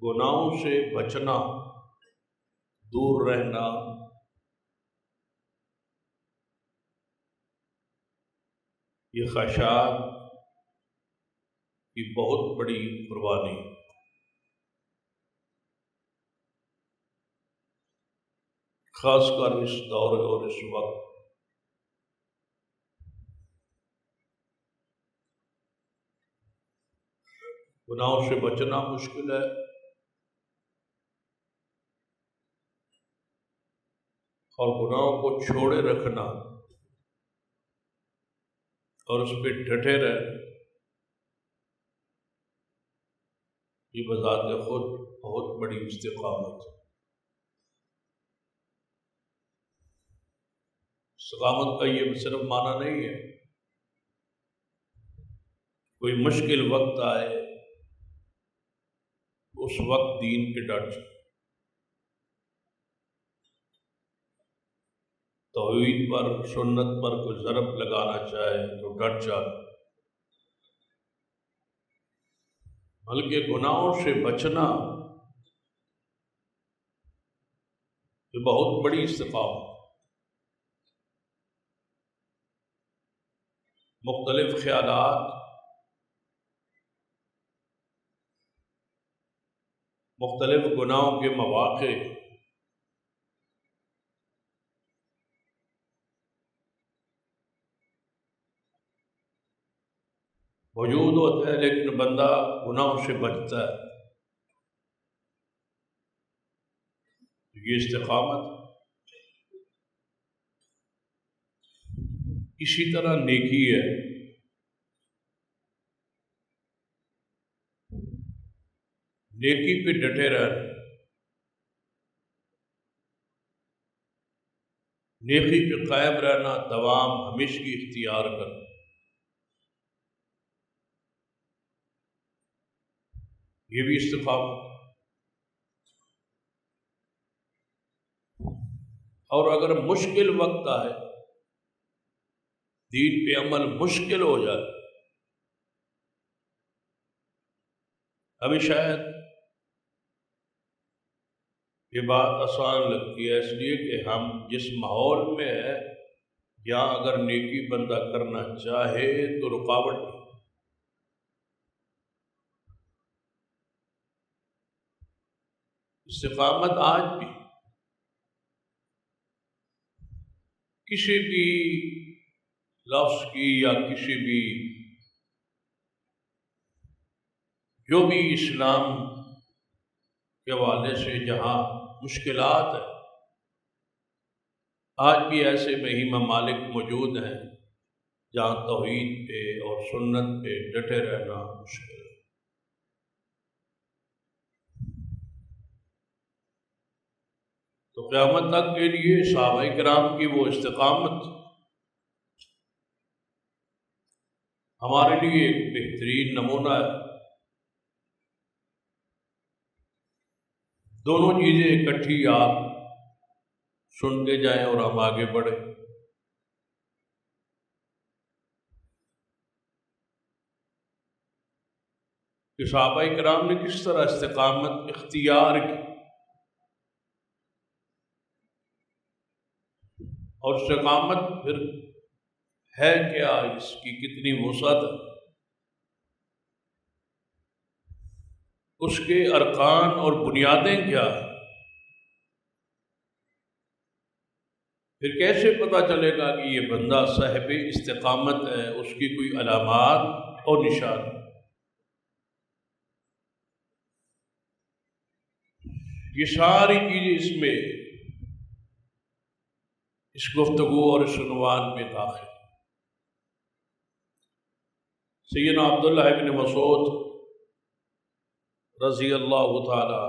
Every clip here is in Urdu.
گناہوں سے بچنا، دور رہنا، یہ خواہشات کی بہت بڑی قربانی، خاص کر اس دور اور اس وقت۔ گناہوں سے بچنا مشکل ہے، اور گناہوں کو چھوڑے رکھنا اور اس پہ ڈٹے رہنا، یہ بذات خود بہت بڑی استقامت ہے۔ استقامت کا یہ صرف معنی نہیں ہے کوئی مشکل وقت آئے اس وقت دین پہ ڈٹ جائے، توحید پر، سنت پر کوئی ضرب لگانا چاہے تو ڈٹ جائے، بلکہ گناہوں سے بچنا یہ بہت بڑی استقامت۔ مختلف خیالات، مختلف گناہوں کے مواقع، موجود ہوتا ہے، لیکن بندہ گناہوں سے بچتا ہے، یہ استقامت۔ اسی طرح نیکی ہے، نیکی پہ ڈٹے رہنا، نیکی پہ قائم رہنا، دوام ہمیشگی اختیار کرنا، یہ بھی استقامت۔ اور اگر مشکل وقت آئے، دین پہ عمل مشکل ہو جائے، ابھی شاید یہ بات آسان لگتی ہے، اس لیے کہ ہم جس ماحول میں ہیں یہاں اگر نیکی بندہ کرنا چاہے تو رکاوٹ نہیں۔ استقامت آج بھی کسی بھی لفظ کی یا کسی بھی جو بھی اسلام کے حوالے سے جہاں مشکلات ہیں، آج بھی ایسے میں ہی ممالک موجود ہیں جہاں توحید پہ اور سنت پہ ڈٹے رہنا مشکل ہے۔ تو قیامت تک کے لیے صحابہ کرام کی وہ استقامت ہمارے لیے ایک بہترین نمونہ ہے۔ دونوں چیزیں اکٹھی آپ سنتے جائیں اور ہم آگے بڑھیں۔ کہ صحابہ کرام نے کس طرح استقامت اختیار کی، اور استقامت پھر ہے کیا، اس کی کتنی وسعت ہے، اس کے ارکان اور بنیادیں کیا ہیں، پھر کیسے پتہ چلے گا کہ یہ بندہ صاحب استقامت ہے، اس کی کوئی علامات اور نشان۔ یہ ساری چیزیں اس میں اس گفتگو اور اس عنوان میں داخل۔ سیدنا عبداللہ ابن مسعود رضی اللہ تعالی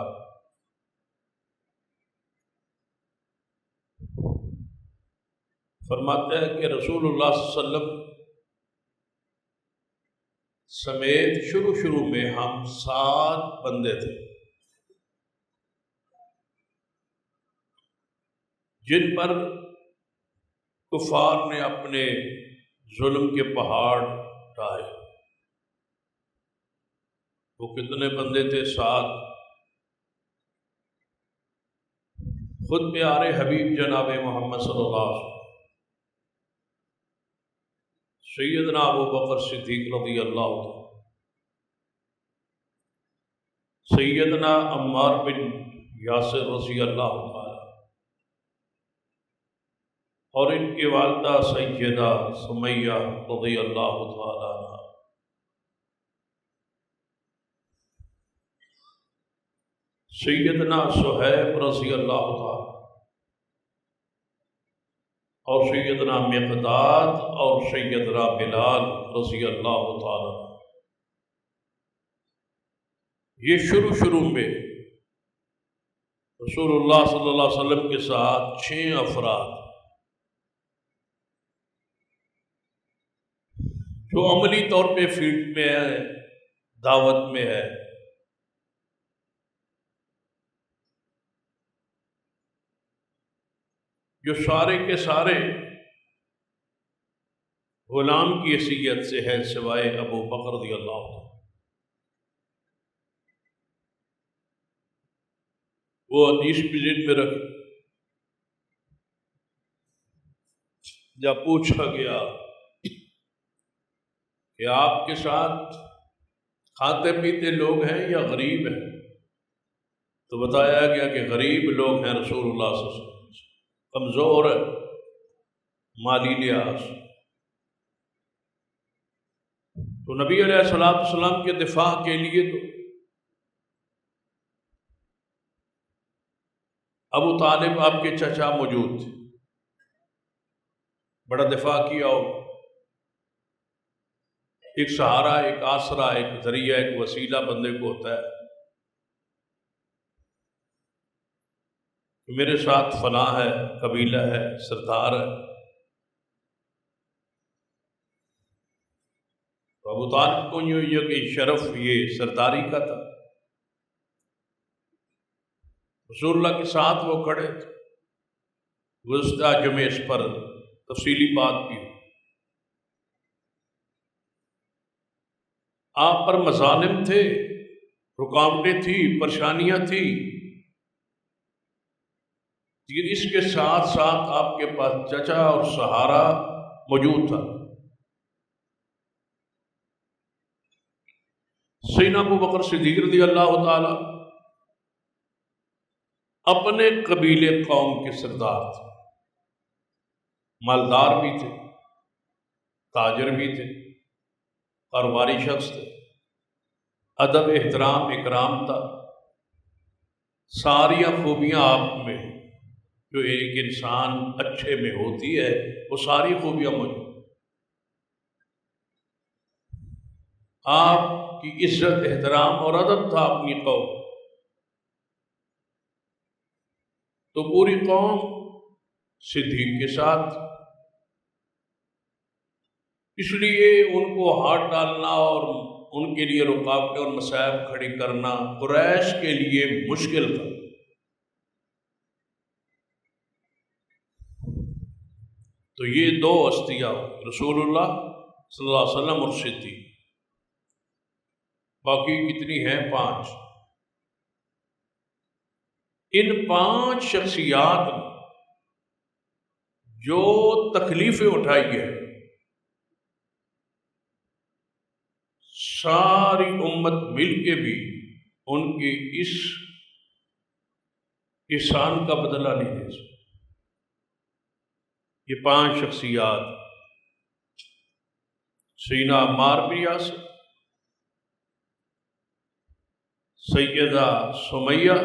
فرماتے ہیں کہ رسول اللہ صلی اللہ علیہ وسلم سمیت شروع میں ہم 7 بندے تھے جن پر کفار نے اپنے ظلم کے پہاڑ ڈھائے۔ وہ کتنے بندے تھے؟ 7۔ خود پیارے حبیب جناب محمد صلی اللہ علیہ وسلم سیدنا ابو بکر صدیق رضی اللہ عنہ، سیدنا عمار بن یاسر رضی اللہ تعالی، اور ان کی والدہ سیدہ سمیہ رضی اللہ تعالی عنہ، سیدنا صہیب رضی اللہ تعالی، اور سیدنا مقداد اور سیدنا بلال رضی اللہ تعالی عنہ۔ یہ شروع میں رسول اللہ صلی اللہ علیہ وسلم کے ساتھ 6 افراد جو عملی طور پہ فیلڈ میں ہے، دعوت میں ہے، جو سارے کے سارے غلام کی حیثیت سے ہے سوائے ابو بکر رضی اللہ عنہ۔ وہ حدیث بھی ذہن میں رکھ، جب پوچھا گیا کہ آپ کے ساتھ کھاتے پیتے لوگ ہیں یا غریب ہیں، تو بتایا گیا کہ غریب لوگ ہیں رسول اللہ صلی اللہ علیہ وسلم، کمزور ہے مالی لحاظ۔ تو نبی علیہ السلام کے دفاع کے لیے تو ابو طالب آپ کے چچا موجود تھے، بڑا دفاع کیا ہو، ایک سہارا، ایک آسرا، ایک ذریعہ، ایک وسیلہ بندے کو ہوتا ہے کہ میرے ساتھ فلاں ہے، قبیلہ ہے، سردار ہے۔ تو ابو طالب کو یہ کہ شرف یہ سرداری کا تھا، رسول اللہ کے ساتھ وہ کھڑے تھے۔ گزشتہ جمعے اس پر تفصیلی بات کی، آپ پر مظالم تھے، رکاوٹیں تھی، پریشانیاں تھی، لیکن اس کے ساتھ ساتھ آپ کے پاس چچا اور سہارا موجود تھا۔ سیدنا ابو بکر صدیق رضی اللہ تعالی اپنے قبیلے قوم کے سردار تھے، مالدار بھی تھے، تاجر بھی تھے، کاروباری شخص تھے، ادب، احترام، اکرام تھا، ساریاں خوبیاں آپ میں جو ایک انسان اچھے میں ہوتی ہے وہ ساری خوبیاں موجود۔ آپ کی عزت، احترام اور ادب تھا اپنی قوم، تو پوری قوم صدیق کے ساتھ، اس لیے ان کو ہاتھ ڈالنا اور ان کے لیے رکاوٹیں اور مصائب کھڑی کرنا قریش کے لیے مشکل تھا۔ تو یہ 2 ہستیاں، رسول اللہ صلی اللہ علیہ وسلم اور صدیق، باقی کتنی ہیں؟ 5۔ ان 5 شخصیات نے جو تکلیفیں اٹھائی ہے، ساری امت مل کے بھی ان کی اس احسان کا بدلہ نہیں دے سکتی۔ یہ 5 شخصیات، سیدنا عمار بن یاسر، سیدہ سمیہ،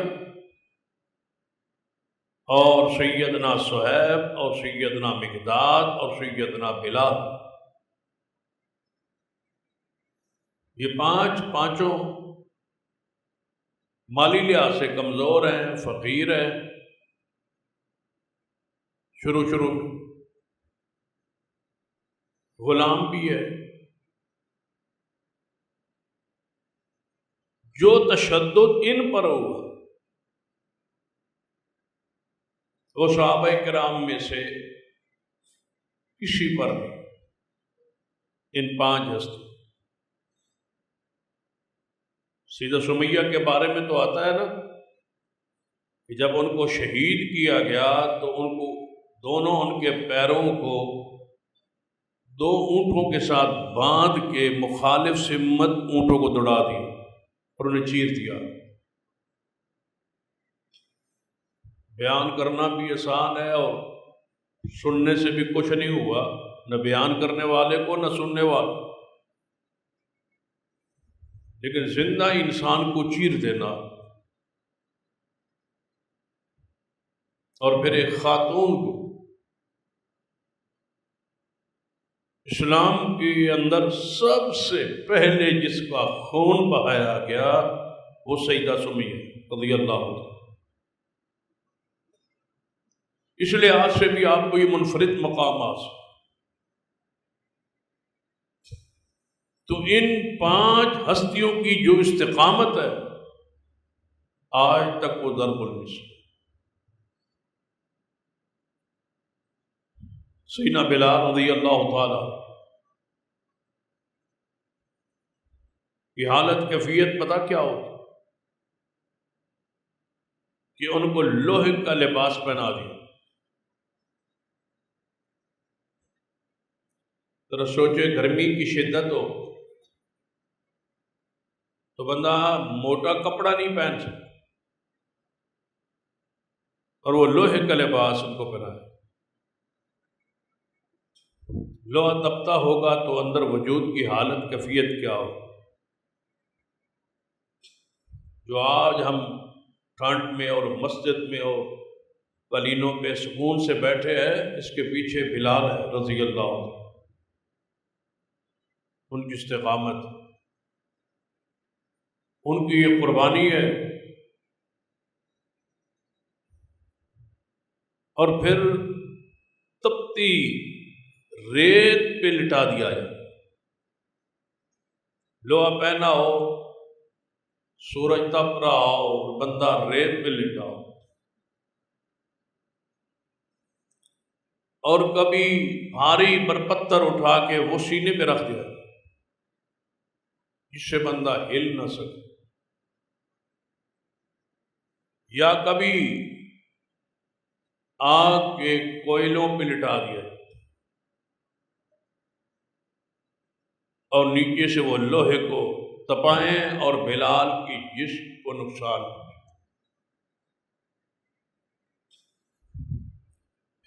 اور سیدنا صہیب، اور سیدنا مقداد، اور سیدنا بلال، یہ 5 مالی لحاظ سے کمزور ہیں، فقیر ہیں، شروع میں غلام بھی ہے۔ جو تشدد ان پر ہوا وہ صحابہ کرام میں سے کسی پر نہیں، ان 5 ہستی۔ سیدہ سمیہ کے بارے میں تو آتا ہے نا کہ جب ان کو شہید کیا گیا تو ان کو دونوں ان کے پیروں کو دو اونٹوں کے ساتھ باندھ کے مخالف سمت اونٹوں کو دوڑا دیا اور انہیں چیر دیا۔ بیان کرنا بھی آسان ہے اور سننے سے بھی کچھ نہیں ہوا، نہ بیان کرنے والے کو نہ سننے والے، لیکن زندہ انسان کو چیر دینا اور پھر ایک خاتون کو اسلام کے اندر سب سے پہلے جس کا خون بہایا گیا وہ سیدہ سمیہ رضی اللہ عنہ۔ اس لحاظ سے بھی آپ کو یہ منفرد مقام حاصل۔ تو ان 5 ہستیوں کی جو استقامت ہے آج تک وہ ضرب المثل۔ سیدنا بلال رضی اللہ تعالی کی حالت کیفیت پتہ کیا ہوتی کہ ان کو لوہے کا لباس پہنا دیا۔ ذرا سوچے گرمی کی شدت ہو تو بندہ موٹا کپڑا نہیں پہن سکتا اور وہ لوہے کا لباس ان کو پہنائے۔ لوہا تپتا ہوگا تو اندر وجود کی حالت کیفیت کیا ہو۔ جو آج ہم ٹھنڈ میں اور مسجد میں اور قالینوں پہ سکون سے بیٹھے ہیں، اس کے پیچھے بلال ہے رضی اللہ عنہ۔ ان کی استقامت، ان کی یہ قربانی ہے۔ اور پھر تپتی ریت پہ لٹا دیا جائے، لوہا پہنا ہو، سورج تپ رہا ہو اور بندہ ریت پہ لٹا ہو، اور کبھی بھاری پر پتھر اٹھا کے وہ سینے پہ رکھ دیا جس سے بندہ ہل نہ سکے، یا کبھی آگ کے کوئلوں پہ لٹا دیا اور نیچے سے وہ لوہے کو تپائیں اور بلال کی جسم کو نقصان پہنچے۔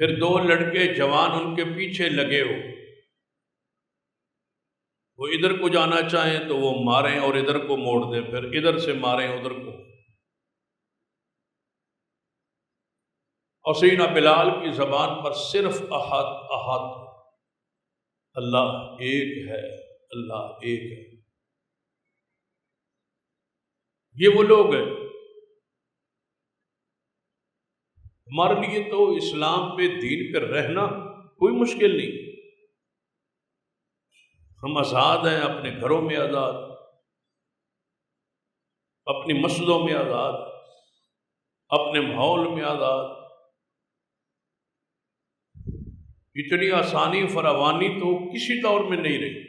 پھر 2 لڑکے جوان ان کے پیچھے لگے ہو، وہ ادھر کو جانا چاہیں تو وہ ماریں اور ادھر کو موڑ دیں، پھر ادھر سے ماریں ادھر کو۔ اور سیدنا بلال کی زبان پر صرف احد احد، اللہ ایک ہے، اللہ ایک ہے۔ یہ وہ لوگ ہیں۔ ہمارے لیے تو اسلام پہ، دین پہ رہنا کوئی مشکل نہیں، ہم آزاد ہیں، اپنے گھروں میں آزاد، اپنی مسجدوں میں آزاد، اپنے ماحول میں آزاد۔ اتنی آسانی فراوانی تو کسی دور میں نہیں رہی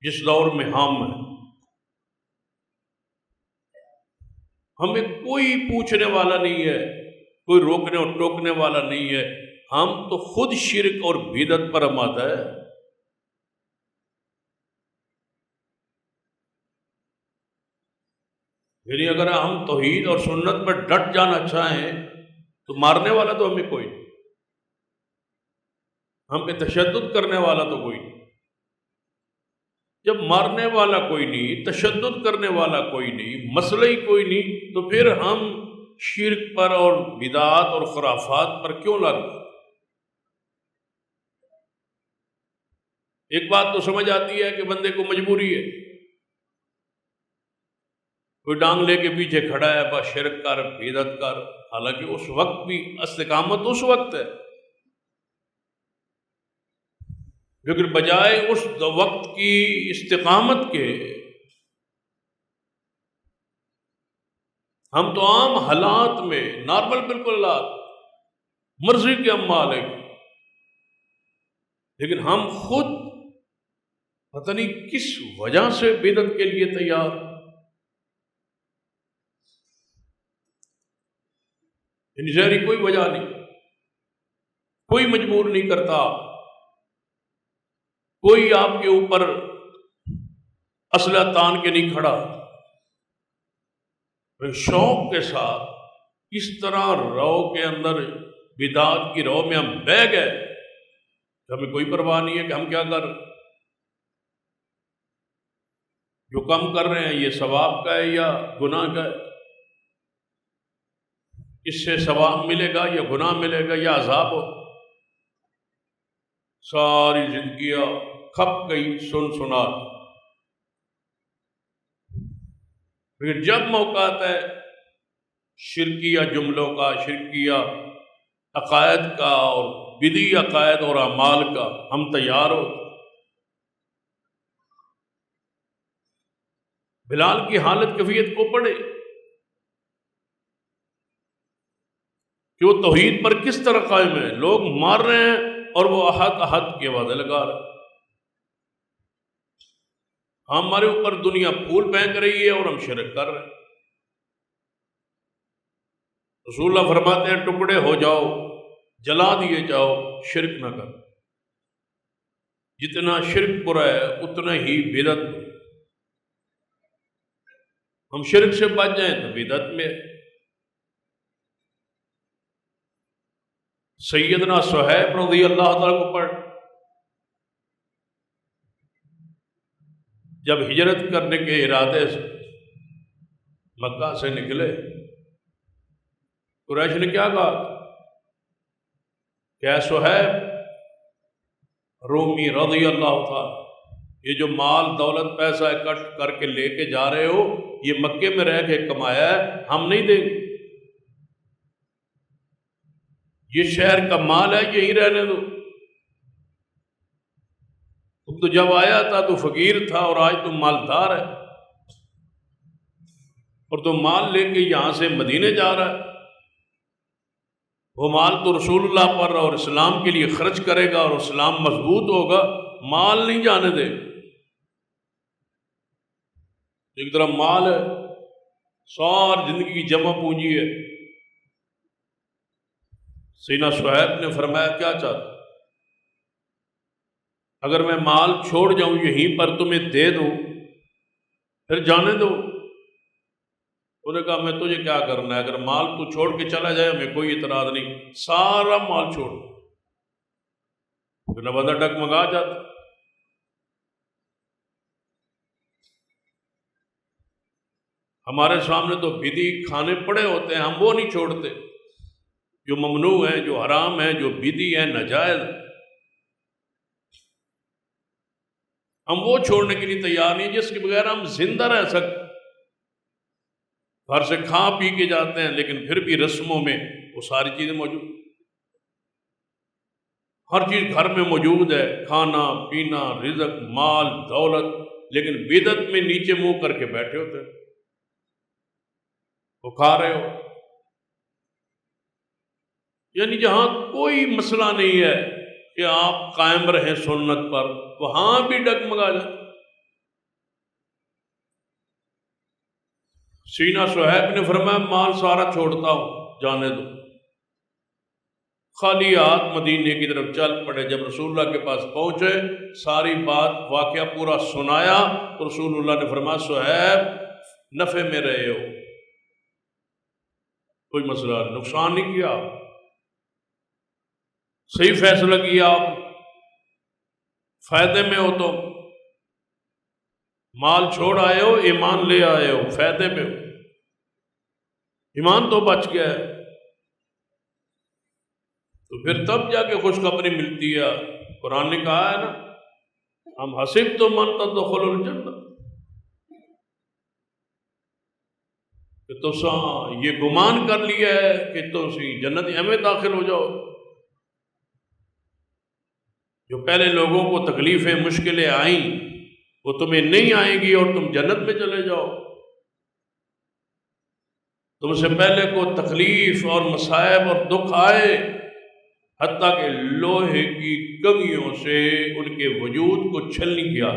جس دور میں ہم ہیں۔ ہمیں کوئی پوچھنے والا نہیں ہے، کوئی روکنے اور ٹوکنے والا نہیں ہے، ہم تو خود شرک اور بدعت پر آمادہ ہے۔ یعنی اگر ہم توحید اور سنت پر ڈٹ جانا چاہیں تو مارنے والا تو ہمیں کوئی نہیں، ہم پہ تشدد کرنے والا تو کوئی نہیں۔ جب مارنے والا کوئی نہیں، تشدد کرنے والا کوئی نہیں، مسئلہ ہی کوئی نہیں، تو پھر ہم شرک پر اور بدعات اور خرافات پر کیوں لاتے؟ ایک بات تو سمجھ آتی ہے کہ بندے کو مجبوری ہے، کوئی ڈانگ لے کے پیچھے کھڑا ہے، بس شرک کر، بدعت کر، حالانکہ اس وقت بھی استقامت اس وقت ہے، لیکن بجائے اس وقت کی استقامت کے ہم تو عام حالات میں، نارمل بالکل حالات، مرضی کے ہم مالک، لیکن ہم خود پتہ نہیں کس وجہ سے بدعت کے لیے تیار۔ یعنی ظاہری کوئی وجہ نہیں، کوئی مجبور نہیں کرتا، کوئی آپ کے اوپر اسلحہ تان کے نہیں کھڑا، شوق کے ساتھ اس طرح رو کے اندر بدعت کی رو میں ہم بہ گئے کہ ہمیں کوئی پرواہ نہیں ہے کہ ہم کیا کر رہے ہیں، جو کم کر رہے ہیں یہ ثواب کا ہے یا گناہ کا ہے، اس سے ثواب ملے گا یا گناہ ملے گا یا عذاب ہو۔ ساری زندگیاں کھپ گئی سن سنا، پھر جب موقع آتا ہے شرکیہ جملوں کا، شرکیہ عقائد کا اور بدعی عقائد اور اعمال کا، ہم تیار ہو۔ بلال کی حالت کیفیت کو پڑھے کہ وہ توحید پر کس طرح قائم ہے، لوگ مار رہے ہیں اور وہ احد احد کے وعدے لگا رہے ہیں، ہمارے اوپر دنیا پھول پھینک رہی ہے اور ہم شرک کر رہے ہیں۔ رسول اللہ فرماتے ہیں ٹکڑے ہو جاؤ، جلا دیے جاؤ، شرک نہ کر۔ جتنا شرک برا ہے اتنا ہی بدعت برا۔ ہم شرک سے بچ جائیں تو بدعت میں۔ سیدنا صہیب رضی اللہ تعالیٰ کو پڑھ، جب ہجرت کرنے کے ارادے سے مکہ سے نکلے، قریش نے کیا کہا کہ اے صہیب رومی رضی اللہ تعالیٰ، یہ جو مال دولت پیسہ اکٹھ کر کے لے کے جا رہے ہو یہ مکے میں رہ کے کمایا ہے، ہم نہیں دیں گے، یہ شہر کا مال ہے، یہی رہنے دو۔ تم تو جب آیا تھا تو فقیر تھا اور آج تم مالدار ہے، اور تم مال لے کے یہاں سے مدینے جا رہا ہے، وہ مال تو رسول اللہ پر اور اسلام کے لیے خرچ کرے گا اور اسلام مضبوط ہوگا، مال نہیں جانے دے۔ ایک طرف مال ہے، ساری زندگی کی جمع پونجی ہے۔ سیدنا صہیب نے فرمایا کیا چاہتا، اگر میں مال چھوڑ جاؤں یہیں پر تمہیں دے دوں پھر جانے دو؟ انہوں نے کہا میں تجھے کیا کرنا ہے، اگر مال تو چھوڑ کے چلا جائے ہمیں کوئی اعتراض نہیں، سارا مال چھوڑ۔ پھر بندہ ڈگمگا جاتا۔ ہمارے سامنے تو بدعی کھانے پڑے ہوتے ہیں، ہم وہ نہیں چھوڑتے، جو ممنوع ہیں، جو حرام ہیں، جو بدعی ہیں، ناجائز، ہم وہ چھوڑنے کے لیے تیار نہیں جس کے بغیر ہم زندہ رہ سکتے۔ گھر سے کھا پی کے جاتے ہیں لیکن پھر بھی رسموں میں وہ ساری چیزیں موجود، ہر چیز گھر میں موجود ہے، کھانا پینا رزق مال دولت، لیکن بدعت میں نیچے منہ کر کے بیٹھے ہوتے ہیں، وہ کھا رہے ہو۔ یعنی جہاں کوئی مسئلہ نہیں ہے کہ آپ قائم رہیں سنت پر، وہاں بھی ڈگمگا جائے۔ سیدنا صہیب نے فرمایا مال سارا چھوڑتا ہوں، جانے دو۔ خالی ہاتھ مدینے کی طرف چل پڑے۔ جب رسول اللہ کے پاس پہنچے، ساری بات واقعہ پورا سنایا تو رسول اللہ نے فرمایا صہیب نفع میں رہے ہو، کوئی مسئلہ نہیں، نقصان نہیں کیا، صحیح فیصلہ کیا آپ، فائدے میں ہو، تو مال چھوڑ آئے ہو، ایمان لے آئے ہو، فائدے میں ہو، ایمان تو بچ گیا ہے، تو پھر تب جا کے خوشخبری ملتی ہے۔ قرآن نے کہا ہے نا ہم حسبتم ان تدخلوا الجنہ، کہ تساں یہ گمان کر لیا ہے کہ تسی جنت میں داخل ہو جاؤ۔ جو پہلے لوگوں کو تکلیفیں مشکلیں آئیں وہ تمہیں نہیں آئیں گی اور تم جنت میں چلے جاؤ۔ تم سے پہلے کو تکلیف اور مصائب اور دکھ آئے، حتیٰ کہ لوہے کی کنگھیوں سے ان کے وجود کو چھلنی کیا،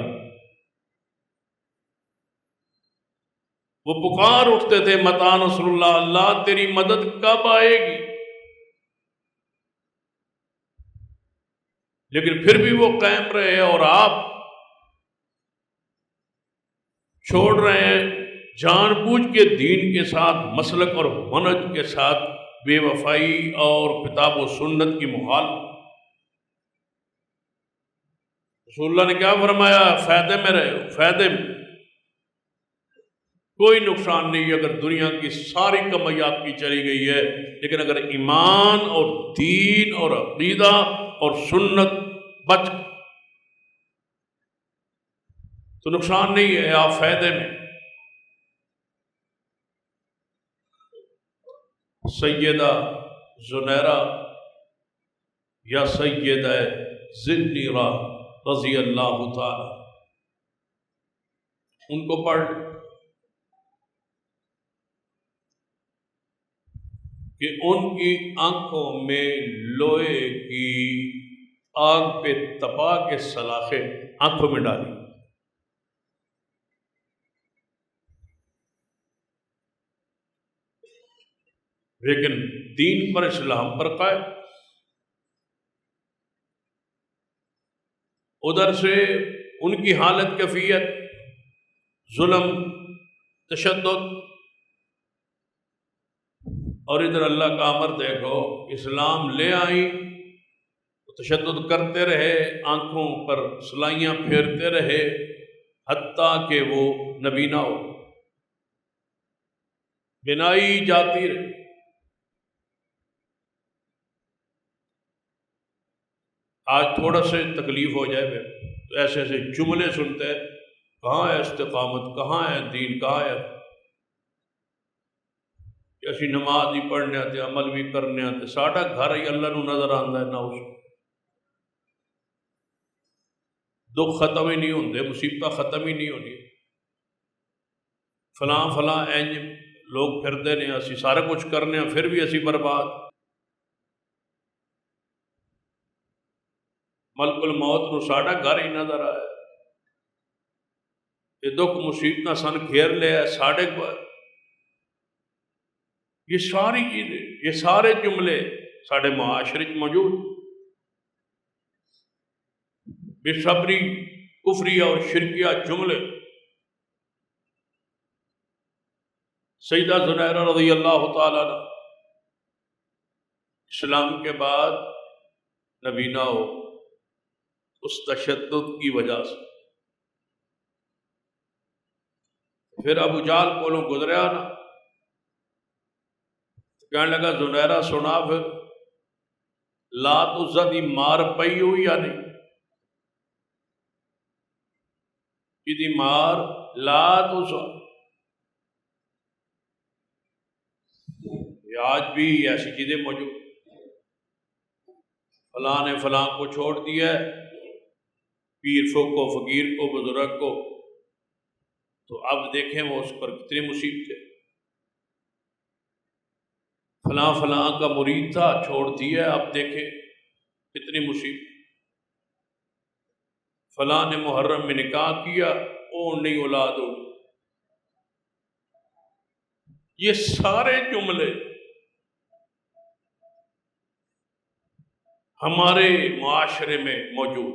وہ پکار اٹھتے تھے متی نصر اللہ، اللہ تیری مدد کب آئے گی؟ لیکن پھر بھی وہ قائم رہے اور آپ چھوڑ رہے ہیں جان بوجھ کے دین کے ساتھ مسلک اور منہج کے ساتھ بے وفائی اور کتاب و سنت کی مخالفت۔ رسول اللہ نے کیا فرمایا؟ فائدے میں رہے، فائدے میں، کوئی نقصان نہیں اگر دنیا کی ساری کمائی آپ کی چلی گئی ہے، لیکن اگر ایمان اور دین اور عقیدہ اور سنت بچ تو نقصان نہیں ہے، آپ فائدے میں۔ سیدہ زنیرہ یا سیدہ ذنیرہ رضی اللہ تعالی، ان کو پڑھ کہ ان کی آنکھوں میں لوہے کی آگ پہ تپا کے سلاخیں آنکھوں میں ڈالی، لیکن دین پر، اسلام پر قائم۔ ادھر سے ان کی حالت کیفیت ظلم، تشدد، اور ادھر اللہ کا امر دیکھو، اسلام لے آئی تو تشدد کرتے رہے، آنکھوں پر سلائیاں پھیرتے رہے حتیٰ کہ وہ نبینا ہو، بنائی جاتی رہی۔ آج تھوڑا سے تکلیف ہو جائے تو ایسے ایسے جملے سنتے ہیں، کہاں ہے استقامت، کہاں ہے دین، کہاں ہے؟ اسی نماز ہی پڑھنے آتے، عمل بھی کرنے آتے، ساڈا گھر ہی اللہ نو نظر آندا ہے، نہ اس دکھ ختم ہی نہیں ہوندے، مصیبت ختم ہی نہیں ہونی، فلاں فلاں انج لوگ پھردے نے، اسی سارا کچھ کرنے ہیں پھر بھی اسی برباد۔ ملک الموت نو ساڈا گھر ہی نظر آیا، یہ دکھ مصیبت سن گھیر لیا ساڈے کو، یہ ساری چیزیں، یہ سارے جملے ساڈے معاشرے میں موجود، بے صبری، کفری اور شرکیہ جملے۔ سیدہ زنیرہ رضی اللہ تعالیٰ عنہ اسلام کے بعد نبینا ہو، اس تشدد کی وجہ سے پھر ابو جہل کولوں گزریا نا، کہنے لگا زنیرہ سنا پھر لات عزا دی مار پئی ہوئی یا نہیں؟ دی مار لات عزا، آج بھی ایسی چیزیں موجود، فلاں نے فلاں کو چھوڑ دیا ہے، پیر کو، فقیر کو، بزرگ کو، تو اب دیکھیں وہ اس پر کتنی مصیبتیں، فلاں فلاں کا مرید تھا چھوڑ دیا، اب دیکھیں کتنی مصیبت، فلاں نے محرم میں نکاح کیا، اور نہیں اولاد ہو۔ یہ سارے جملے ہمارے معاشرے میں موجود،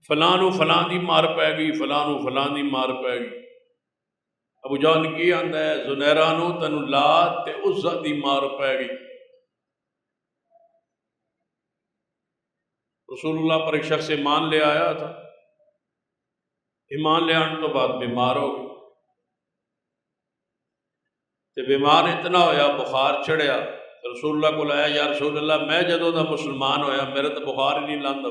فلانو فلاں دی مار پے گئی، فلانو فلاں دی مار پے گئی۔ ابو جہل کی آندا ہے زنیرہ نو تینو لات تے عزا دی مار پے گئی۔ رسول اللہ پر ایک شخص ایمان لے آیا تھا، ایمان لے آنے تو بعد بیمار ہو گئی، تے بیمار اتنا ہویا بخار چڑھیا، رسول اللہ کو لایا، یا رسول اللہ میں جدوں دا مسلمان ہویا میرے تو بخار ہی نہیں لاندا۔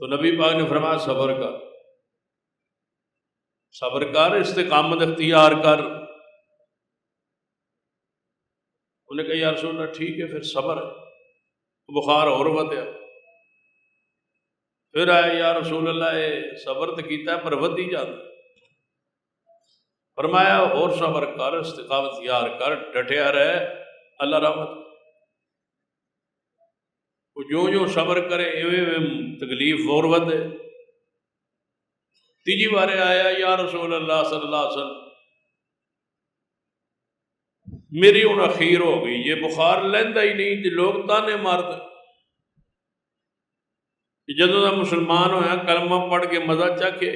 تو نبی پاک نے فرمایا صبر کر، صبر کر، استقامت اختیار کر۔ انہوں نے کہا یا رسول اللہ ٹھیک ہے، پھر صبر ہے، بخار اور ودیا، پھر آئے یا رسول اللہ صبر تو کیتا ہے پر ودی جاتا، فرمایا اور صبر کر، استقامت اختیار کر، ڈٹیا رہے، اللہ رحمت۔ وہ جو صبر کرے ایویں تکلیف اور ودے۔ تیجی بارے آیا یا رسول اللہ صلی اللہ علیہ وسلم میری ہوں اخیر ہو گئی، یہ بخار لینا ہی نہیں تے لوگ تانے مارتے کہ جدوں دا مسلمان ہویا کلمہ پڑھ کے مزہ چکھے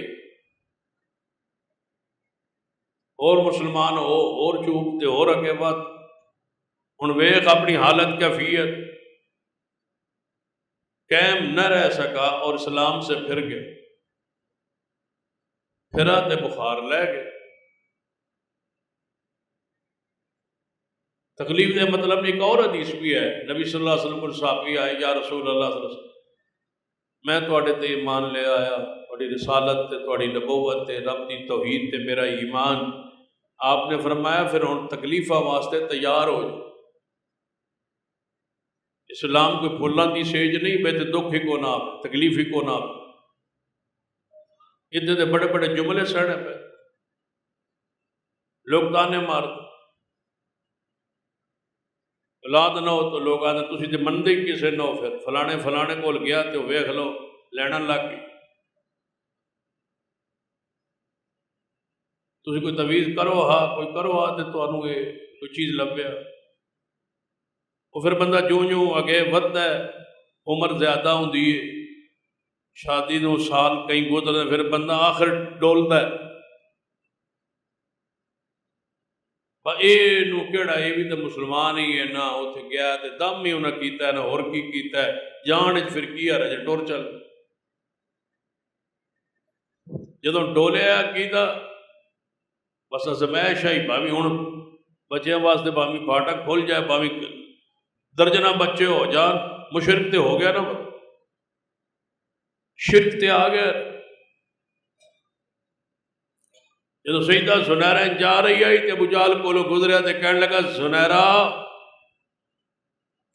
اور مسلمان ہو اور چوپ تے اور اگے بات ہن ویخ اپنی حالت کیفیت قائم نہ رہ سکا اور اسلام سے پھر گئے، پھرا تے بخار لے گئے۔ تکلیف دے مطلب ایک اور حدیث بھی ہے، نبی صلی اللہ علیہ وسلم کو صحابی آئے، یا رسول اللہ صلی اللہ علیہ وسلم میں تواڈے تے ایمان لے آیا، تواڈی رسالت تے تواڈی نبوت تے رب دی توحید تے میرا ایمان۔ آپ نے فرمایا پھر ہن تکلیفاں واسطے تیار ہو جائے، اسلام کوئی پھلاں دی سیج نہیں بے تے دکھ ہی کو نہ آوے، تکلیف ہی کو نہ آوے۔ ادھر دے بڑے بڑے جملے سہنے پہ لوگ تانے مارتے، اولاد نہ ہو تو لوگ آتے تسی تے مندے ہی کسے نہ ہو، پھر فلانے فلانے کول گیا تو ویکھ لو لینا لگ گئی، تسی کوئی تویز کرو ہاں کوئی کرو ہاں تے تانوں یہ کوئی چیز لبیا، وہ پھر بندہ جوں جوں اگے ودتا ہے، عمر زیادہ ہوندی ہے، شادی دو سال کئی گزرتے، پھر بندہ آخر ڈولتا ہے نو کیڑا یہ بھی تو مسلمان ہی ہے نا، اتنے گیا تے دم ہی انہیں کیتا ہے نہ اور کی کیتا ہے، جان پھر کی آ رہا جی ٹور چل جدوں ڈولیا کیتا بس ازمائش آئی، بھاوی ہوں بچیاں واسطے بھاوی پھاٹک کھل جائے، بھاوی درجنہ بچے ہو جان، مشرک تے ہو گیا نا، شرک تے آ گیا۔ جدو سیدہ زنیرہ جا رہی آئی تے ابو جہل کولو گزریا تے کہنے لگا زنیرہ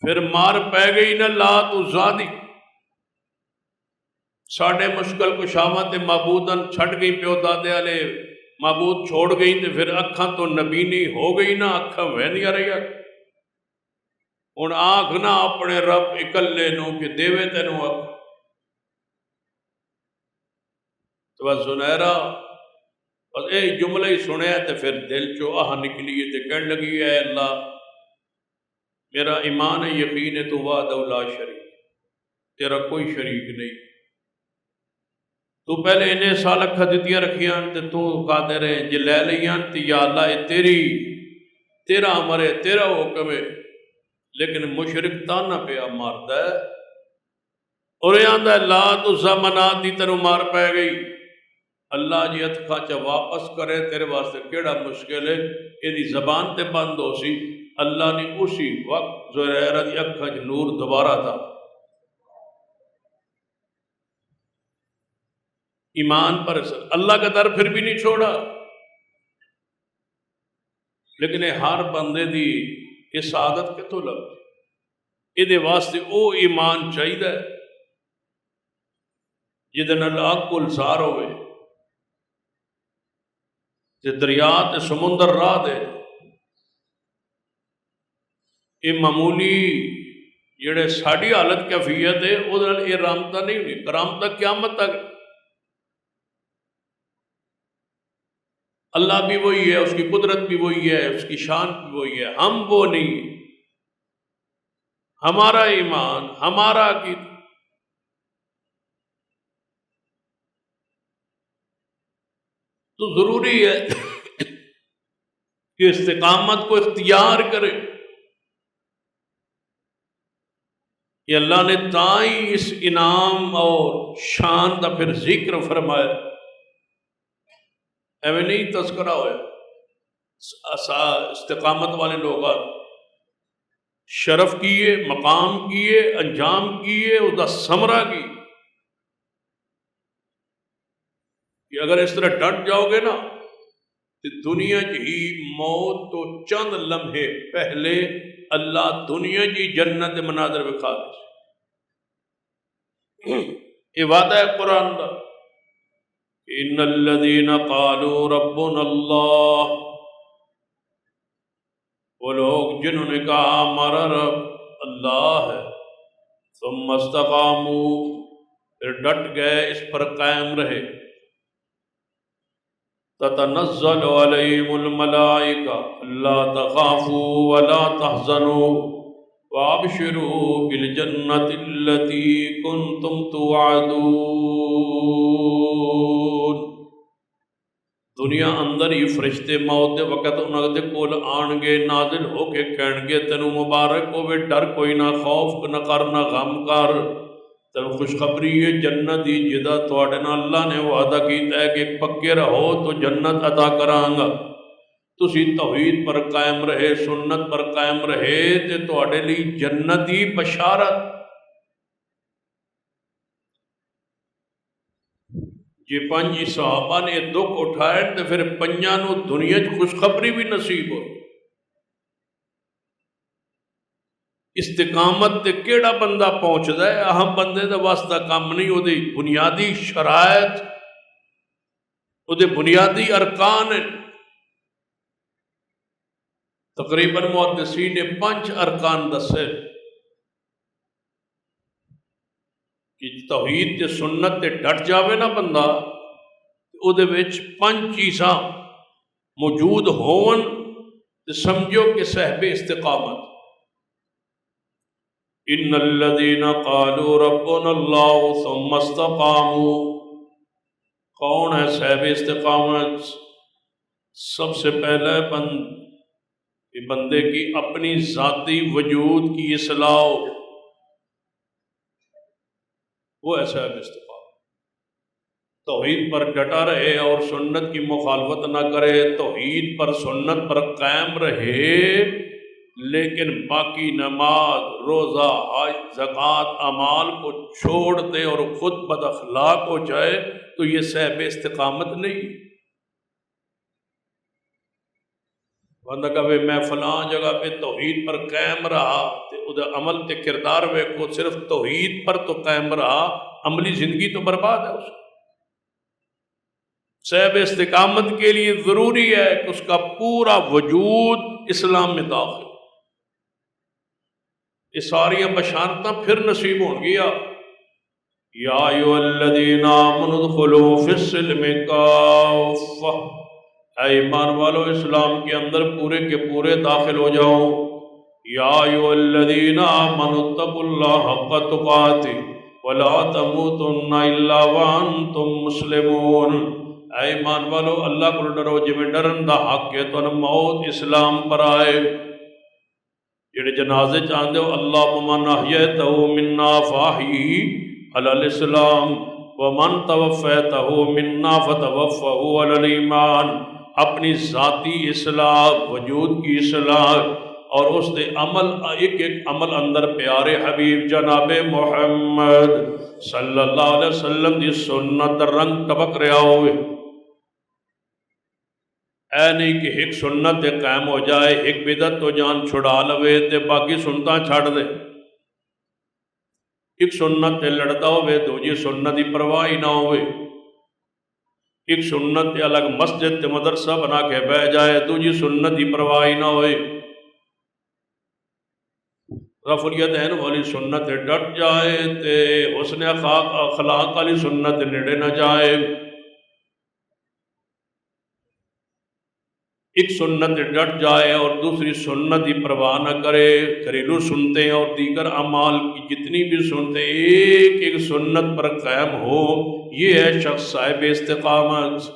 پھر مار پہ گئی نہ لات عزا دی، ساڑھے مشکل کشامت تے معبودن چھٹ گئی پیو دادے والے معبود چھوڑ گئی تے پھر اکھاں تو نبینی ہو گئی نہ اکھاں وہندیاں رہیا، ہن آنکھ نہ اپنے رب اکلے نو کہ دیوے تینوں اکھ۔ تو بس زنیرہ بس اے جملہ ہی سنیا تے پھر دل چو آہ نکلی تے کہنے لگی اے اللہ میرا ایمان ہے یقین ہے تو وحدہ لا شریک، تیرا کوئی شریک نہیں، تو پہلے انہیں سال اکھا دیتیاں رکھیاں تے تو قادر ہیں جے لے لیاں تے یا اللہ اے تیرا امر ہے، تیرا حکم ہے، لیکن مشرک تانا پیا مارتا ہے اور یہ آندہ ہے لا تو زمانات دی تنو مار پہ گئی، اللہ جی اتکا چا واپس کرے تیرے واسطے کیڑا مشکل ہے، یہ دی زبان تے بند ہو سی، اللہ نے اسی وقت زہرہ دی اکھا چ نور دوبارہ تھا، ایمان پر اللہ کا در پھر بھی نہیں چھوڑا، لیکن ہر بندے دی اس عادت کتوں لگ یہ واسطے او ایمان چاہیے جہدے نال اگ گلزار ہوئے تے دریا تے سمندر راہ دے، یہ معمولی جڑے ساڑی حالت کیفیت ہے وہ یہ رحمتہ نہیں ہوئی، کرامتہ قیامت تک اللہ بھی وہی ہے، اس کی قدرت بھی وہی ہے، اس کی شان بھی وہی ہے، ہم وہ نہیں، ہمارا ایمان ہمارا عقیدہ تو ضروری ہے کہ استقامت کو اختیار کرے، کہ اللہ نے تائیں اس انعام اور شان دا پھر ذکر فرمایا، ایویں نہیں تذکرہ ہویا، استقامت والے لوگ شرف کیے، مقام کیے، انجام کیے، اس دا ثمرہ کی کہ اگر اس طرح ڈٹ جاؤ گے نا تو دنیا کی موت تو چند لمحے پہلے اللہ دنیا کی جنت مناظر بکھا دے، یہ وعدہ ہے قرآن دا، ان الذین قالوا ربنا اللہ، وہ لوگ جنہوں نے کہا ہمارا رب اللہ ہے، ثم استقاموا پھر ڈٹ گئے اس پر قائم رہے، تتنزل علیہم الملائکہ الا تخافوا ولا تحزنوا وابشروا بالجنۃ التی کنتم توعدون۔ دنیا اندر ہی فرشتے موت دے وقت انہاں دے کول آن گے، نازل ہو کے کہن گے تینوں مبارک ہوے، ڈر کوئی نہ، خوف نہ کر، نہ غم کر، تینوں خوشخبری ہے جنت دی جدا تواڈے نال اللہ نے وعدہ کیتا ہے کہ پکے رہو تو جنت عطا کراں گا۔ تسی توحید پر قائم رہے، سنت پر قائم رہے تے تواڈے لئی جنت دی بشارت۔ جی پنج صحابہ نے دکھ اٹھائے تو پھر پنجاں نو دنیا چ خوشخبری بھی نصیب ہوئی۔ استقامت تے کیڑا بندہ پہنچدا ہے؟ اہم بندے دا واسطہ کام نہیں، وہ دی بنیادی شرائط، وہ دے بنیادی ارکان ہیں۔ تقریباً محدثین نے 5 ارکان دسے کہ توحید تے سنت تے ڈٹ جاوے نا بندہ، او دے وچ 5 چیزاں موجود ہون تے سمجھو کہ صاحب استقامت۔ ان الذين قالوا ربنا الله ثم استقاموا، کون ہے صاحب استقامت؟ سب سے پہلے بندے کی اپنی ذاتی وجود کی اصلاح ہو، وہ ہے صاحب استقامت۔ توحید پر ڈٹا رہے اور سنت کی مخالفت نہ کرے، توحید پر سنت پر قائم رہے، لیکن باقی نماز، روزہ، حج، زکوٰۃ، اعمال کو چھوڑ دے اور خود بد اخلاق ہو جائے تو یہ صاحب استقامت نہیں۔ بندہ کہے میں فلاں جگہ پہ توحید پر قائم رہا تے ادھر عمل تے کردار ویکھو، صرف توحید پر تو قائم رہا، عملی زندگی تو برباد ہے اس کی۔ صاحب استقامت کے لیے ضروری ہے کہ اس کا پورا وجود اسلام میں داخل، یہ ساری بشارتاں پھر نصیب ہوں گیا۔ یا ایھا الذین آمنوا ادخلوا فی السلم کافہ، اے ایمان والو اسلام کے اندر پورے کے پورے داخل ہو جاؤ۔ یا ایھا الذین آمنوا اتقوا اللہ حق تقاتہ ولا تموتن الا وانتم مسلمون، اے ایمان والو اللہ کو ڈرو جی میں ڈرن دا حق ہے تو موت اسلام پر آئے۔ جڑے جنازے چاہتے ہو اللہم من احییتہ منا فاحیہ علی الاسلام ومن توفیتہ منا فتوفہ علی الایمان، اپنی ذاتی اصلاح، وجود کی اصلاح اور اس دے عمل، ایک ایک عمل اندر پیارے حبیب جناب محمد صلی اللہ علیہ وسلم دی سنت رنگ ٹبک رہا ہوئے۔ اے نہیں کہ ایک سنت تے قائم ہو جائے، ایک بدعت تو جان چھڑا لوے تے باقی سنتاں چھڑ دے، ایک سنت تے لڑتا ہوئے دوجی سنت دی پرواہ نہ ہوئے، ایک سنت تے الگ مسجد تے مدرسہ بنا کے بہ جائے، دوجی سنت دی پرواہ نہ ہوئے، رفع الیدین والی سنت تے ڈٹ جائے تے حسن اخلاق والی سنت تے نیڑے نہ جائے، ایک سنت ڈٹ جائے اور دوسری سنت کی پرواہ نہ کرے، گھریلو سنتے اور دیگر اعمال کی جتنی بھی سنتے ایک ایک سنت پر قائم ہو، یہ ہے شخص صاحب استقامت۔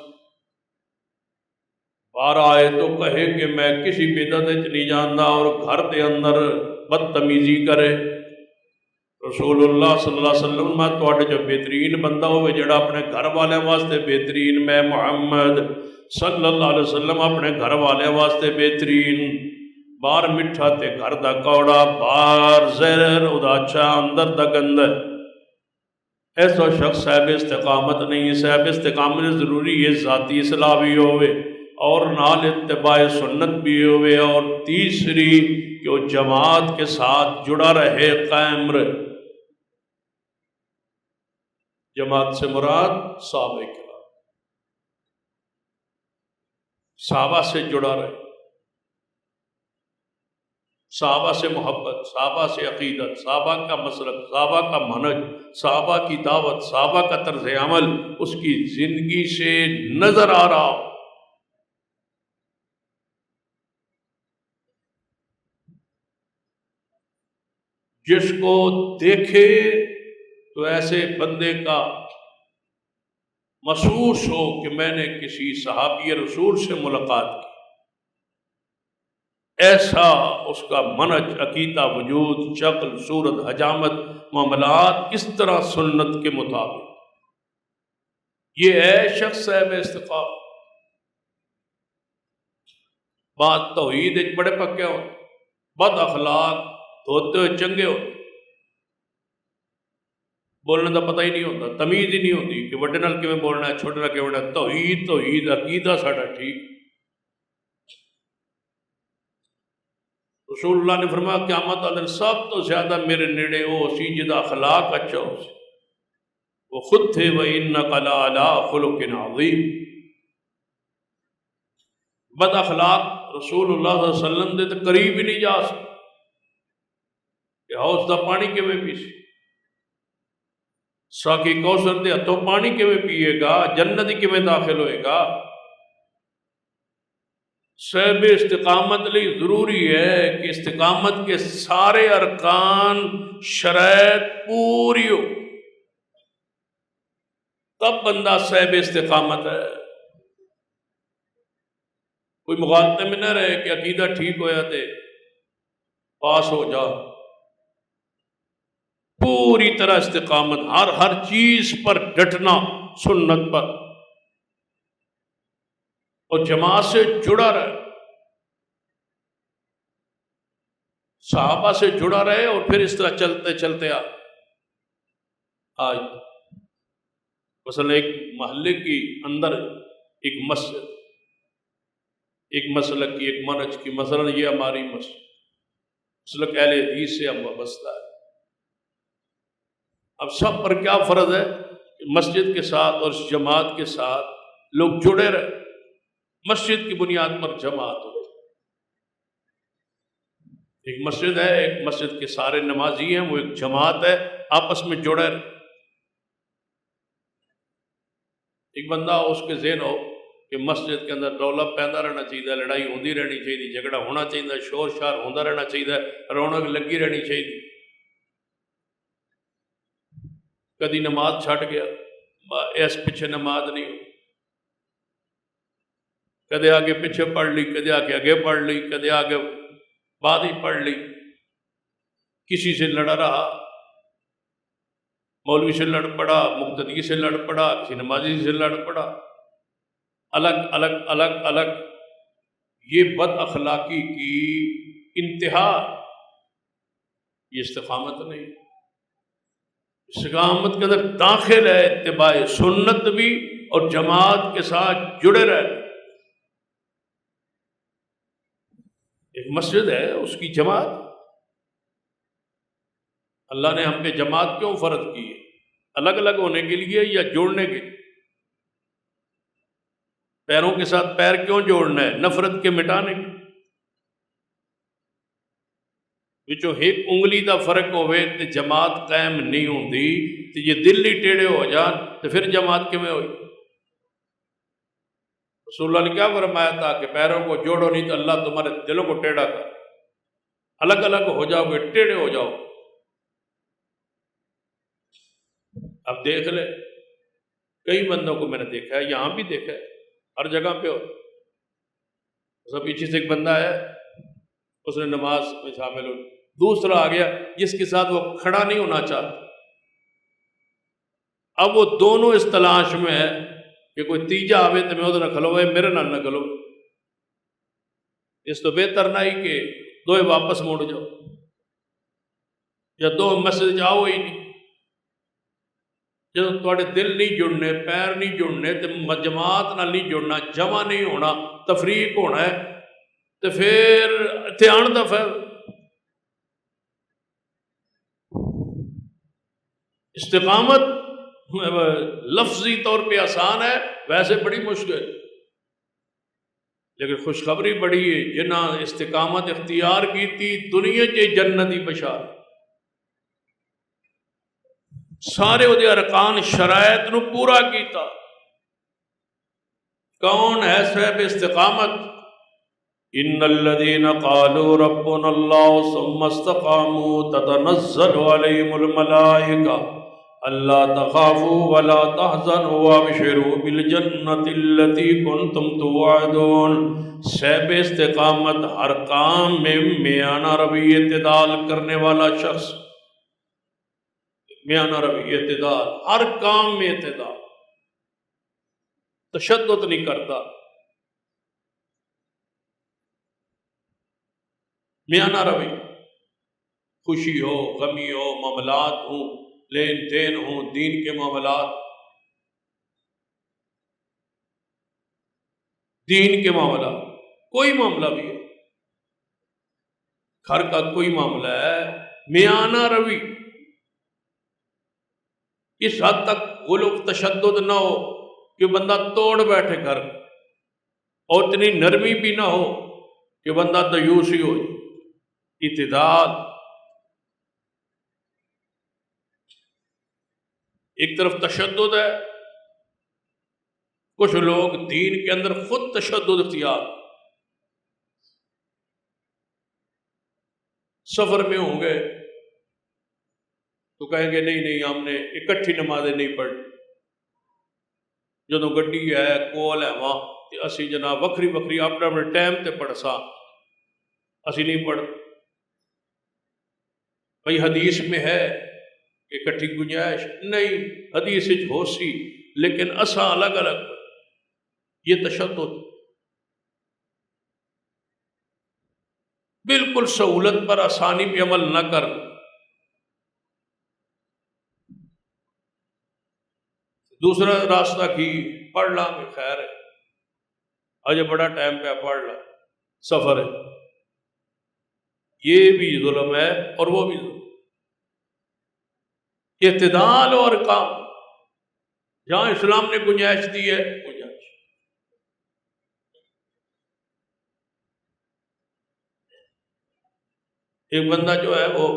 بار آئے تو کہے کہ میں کسی بدعت نہیں جانتا اور گھر دے اندر بدتمیزی کرے، رسول اللہ صلی اللہ علیہ وسلم میں تواڈے جو بہترین بندہ ہوئے جڑا اپنے گھر والے واسطے بہترین، میں محمد صلی اللہ علیہ وسلم اپنے گھر والے واسطے بہترین، بار مٹھا تے گھر دا کوڑا، بار زہر ادا اچھا اندر دا گند، ایسا شخص صاحب استقامت نہیں۔ صاحب استقامت ضروری ہے ذاتی اصلاح بھی ہوئے اور نال اتباع سنت بھی ہوئے، اور تیسری کہ وہ جماعت کے ساتھ جڑا رہے، قائم رہے۔ جماعت سے مراد صحابہ کرام، صحابہ سے جڑا رہے، صحابہ سے محبت، صحابہ سے عقیدت، صحابہ کا مسلک، صحابہ کا منہج، صحابہ کی دعوت، صحابہ کا طرز عمل اس کی زندگی سے نظر آ رہا ہو۔ جس کو دیکھے تو ایسے بندے کا محسوس ہو کہ میں نے کسی صحابی رسول سے ملاقات کی، ایسا اس کا منہج، عقیدہ، وجود، شکل، صورت، حجامت، معاملات اس طرح سنت کے مطابق، یہ ہے شخص صاحب استقامت۔ بات توحید بڑے پکے ہو، بد اخلاق ہوتے ہوئے چنگے ہو، بولنے کا پتہ ہی نہیں ہوتا، تمیز ہی نہیں ہوتی کہ وڈے نال کیویں بولنا ہے، چھوٹے نال کیویں بولنا ہے۔ توحید عقیدہ ساڈا ٹھیک۔ رسول اللہ نے فرمایا قیامت والے دن سب تو زیادہ میرے نیڑے وہ سی جدا اخلاق اچھا ہو سی، وہ خود تھے وَإِنَّكَ لَعَلَىٰ خُلُقٍ عَظِيمٍ۔ بد اخلاق رسول اللہ صلی اللہ علیہ وسلم دے تو قریب ہی نہیں جا سکتے کہ حوض دا پانی کیویں پی سی، ساقی کوثر دے ہتھوں پانی کیویں پیے گا، جنت کیویں داخل ہوئے گا۔ صاحب استقامت لئی ضروری ہے کہ استقامت کے سارے ارکان شرائط پوری ہو، تب بندہ صاحب استقامت ہے۔ کوئی مغالطے میں نہ رہے کہ عقیدہ ٹھیک ہویا تے پاس ہو جا، پوری طرح استقامت، ہر چیز پر ڈٹنا، سنت پر اور جماعت سے جڑا رہے، صحابہ سے جڑا رہے، اور پھر اس طرح چلتے چلتے آج مثلا ایک محلے کی اندر ایک مسجد، ایک مسلک کی، ایک منہج کی، مثلا یہ ہماری مسلک اہل حدیث سے ہم وابستہ ہے۔ اب سب پر کیا فرض ہے کہ مسجد کے ساتھ اور اس جماعت کے ساتھ لوگ جڑے رہے، مسجد کی بنیاد پر جماعت ہو۔ ایک مسجد ہے، ایک مسجد کے سارے نمازی ہیں، وہ ایک جماعت ہے، آپس میں جڑے رہے۔ ایک بندہ اس کے ذہن ہو کہ مسجد کے اندر رولا پیندا رہنا چاہیے، لڑائی ہوندی رہنی چاہیے، جھگڑا ہونا چاہیے، شور شار ہوندا رہنا چاہیے، رونق لگی رہنی چاہیے۔ کدی نماز چھٹ گیا، اس پیچھے نماز نہیں ہو، کدے آگے پیچھے پڑھ لی، کدے آگے پڑھ لی، کدے آگے بعد ہی پڑھ لی، کسی سے لڑا رہا، مولوی سے لڑ پڑا، مقتدی سے لڑ پڑا، کسی نمازی سے لڑ پڑا، الگ الگ الگ الگ۔ یہ بد اخلاقی کی انتہا، یہ استقامت نہیں۔ استقامت کے اندر داخل ہے اتباع سنت بھی اور جماعت کے ساتھ جڑے رہے۔ ایک مسجد ہے، اس کی جماعت، اللہ نے ہم پہ جماعت کیوں فرض کی ہے؟ الگ الگ ہونے کے لیے یا جوڑنے کے لیے؟ پیروں کے ساتھ پیر کیوں جوڑنا ہے؟ نفرت کے مٹانے کے۔ جو ایک انگلی دا فرق ہوئے تو جماعت قائم نہیں ہوتی، تو یہ دل ہی ٹیڑے ہو جان تو پھر جماعت کیویں ہوئی؟ رسول اللہ نے کیا فرمایا تھا کہ پیروں کو جوڑو نہیں تو اللہ تمہارے دلوں کو ٹیڑھا کر، الگ الگ ہو جاؤ گے، ٹیڑھے ہو جاؤ۔ اب دیکھ لے، کئی بندوں کو میں نے دیکھا ہے، یہاں بھی دیکھا ہے، ہر جگہ پہ ہو۔ سب پیچھے سے ایک بندہ ہے، اس نے نماز میں شامل ہو، دوسرا آ گیا جس کے ساتھ وہ کھڑا نہیں ہونا چاہتا۔ اب وہ دونوں اس تلاش میں ہے کہ کوئی تیجا آوے تو میں ادھر نہ کھلو، میرے نال نہ کھلو۔ اس تو بہتر نہ ہی کہ دوئے واپس موڑ جاؤ، یا دو مسجد جاؤ ہی نہیں۔ جب تھوڑے دل نہیں جڑنے، پیر نہیں جڑنے، تو جماعت نال نہیں جڑنا، جمع نہیں ہونا، تفریق ہونا ہے، تو پھر اتنے آن دا فائدہ۔ استقامت لفظی طور پہ آسان ہے، ویسے بڑی مشکل، لیکن خوشخبری بڑی ہے، جنہاں استقامت اختیار کی تھی دنیا کے جنتی بشارت، سارے وہ ارکان شرائط نو پورا کیتا۔ کون ہے صاحب استقامت؟ ان الذين قالوا ربنا الله ثم استقاموا تتنزل عليهم الملائكة الا تخافوا ولا تحزنوا وابشروا بالجنة التي كنتم توعدون۔ صاحب استقامت، ہر کام میں میانہ روی اعتدال کرنے والا شخص، میانہ روی اعتدال، ہر کام میں اعتدال، تشدد نہیں کرتا، میانہ روی، خوشی ہو، غمی ہو، معاملات ہوں، لین دین ہوں، دین کے معاملات، دین کے معاملات، کوئی معاملہ بھی ہے، گھر کا کوئی معاملہ ہے، میانہ روی، اس حد تک غلو تشدد نہ ہو کہ بندہ توڑ بیٹھے گھر، اور اتنی نرمی بھی نہ ہو کہ بندہ دیوس ہی ہو جائے، اعتدال۔ ایک طرف تشدد ہے، کچھ لوگ دین کے اندر خود تشدد اختیار، سفر میں ہوں گے تو کہیں گے نہیں نہیں ہم نے اکٹھی نمازیں نہیں پڑھی، جدوں گڈی ہے کول ہے وہاں تے اسی جناب وکری وکری اپنے اپنے ٹائم تے پڑھ سا، اسی نہیں پڑھ، بھئی حدیث میں ہے کہ اکٹھی گنجائش نہیں، حدیث ہو سی لیکن اساں الگ الگ، یہ تشدد، بالکل سہولت پر آسانی پہ عمل نہ کر، دوسرا راستہ کی پڑھ لا میں خیر ہے، آج بڑا ٹائم پہ پڑھ لا، سفر ہے، یہ بھی ظلم ہے اور وہ بھی ظلم۔ اعتدال اور کام، جہاں اسلام نے گنجائش دی ہے گنجائش، ایک بندہ جو ہے وہ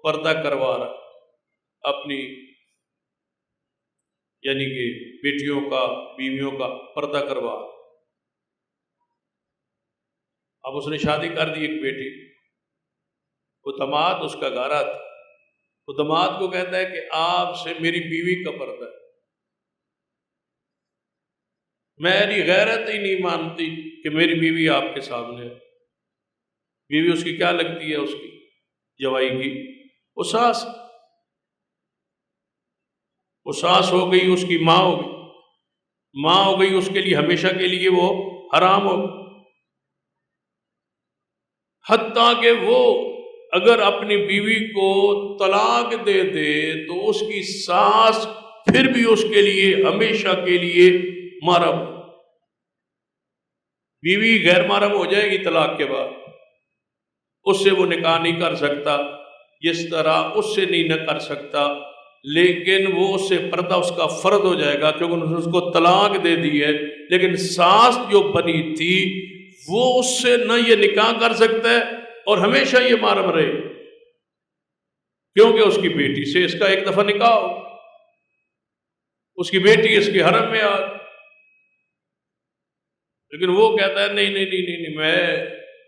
پردہ کروا رہا اپنی، یعنی کہ بیٹیوں کا، بیویوں کا پردہ کروا، اب اس نے شادی کر دی ایک بیٹی، وہ داماد اس کا گھر تھا، وہ داماد کو کہتا ہے کہ آپ سے میری بیوی کا پردہ ہے، میری غیرت ہی نہیں مانتی کہ میری بیوی آپ کے سامنے ہے، بیوی اس کی کیا لگتی ہے، اس کی جوائی کی وہ ساس، وہ ساس ہو گئی، اس کی ماں ہو گئی، ماں ہو گئی اس کے لیے ہمیشہ کے لیے وہ حرام ہو گئی، حتیٰ کہ وہ اگر اپنی بیوی کو طلاق دے دے تو اس کی ساس پھر بھی اس کے لیے ہمیشہ کے لیے محرم، بیوی غیر محرم ہو جائے گی طلاق کے بعد، اس سے وہ نکاح نہیں کر سکتا، جس طرح اس سے نہیں نہ کر سکتا، لیکن وہ اس سے پردہ اس کا فرض ہو جائے گا کیونکہ انہوں نے اس کو طلاق دے دی ہے، لیکن ساس جو بنی تھی وہ اس سے نہ یہ نکاح کر سکتا ہے اور ہمیشہ یہ محرم رہے، کیونکہ اس کی بیٹی سے اس کا ایک دفعہ نکاح ہو، اس کی بیٹی اس کے حرم میں آ، لیکن وہ کہتا ہے نہیں نہیں نہیں نہیں، میں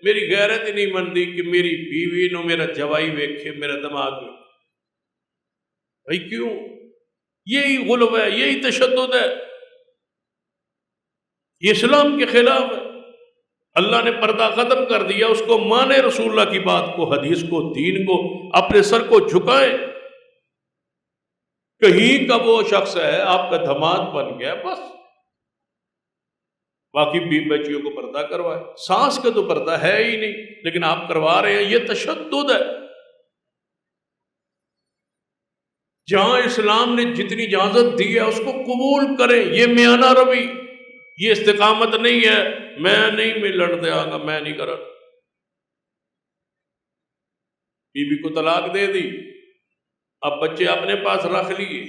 میری غیرت ہی نہیں مندی کہ میری بیوی نو میرا جوائی ویکھے، میرا دماغ ویکھے، بھائی کیوں؟ یہی غلو ہے، یہی تشدد ہے، یہ اسلام کے خلاف ہے، اللہ نے پردہ ختم کر دیا، اس کو مانے، رسول اللہ کی بات کو، حدیث کو، دین کو، اپنے سر کو جھکائے، کہیں کا وہ شخص ہے آپ کا داماد بن گیا بس، باقی بچیوں کو پردہ کروائے، ساس کا تو پردہ ہے ہی نہیں لیکن آپ کروا رہے ہیں، یہ تشدد ہے۔ جہاں اسلام نے جتنی اجازت دی ہے اس کو قبول کریں، یہ میانہ روی، یہ استقامت نہیں ہے، میں نہیں ملن دیا گا، میں نہیں کرا، بیوی کو طلاق دے دی، اب بچے اپنے پاس رکھ لیے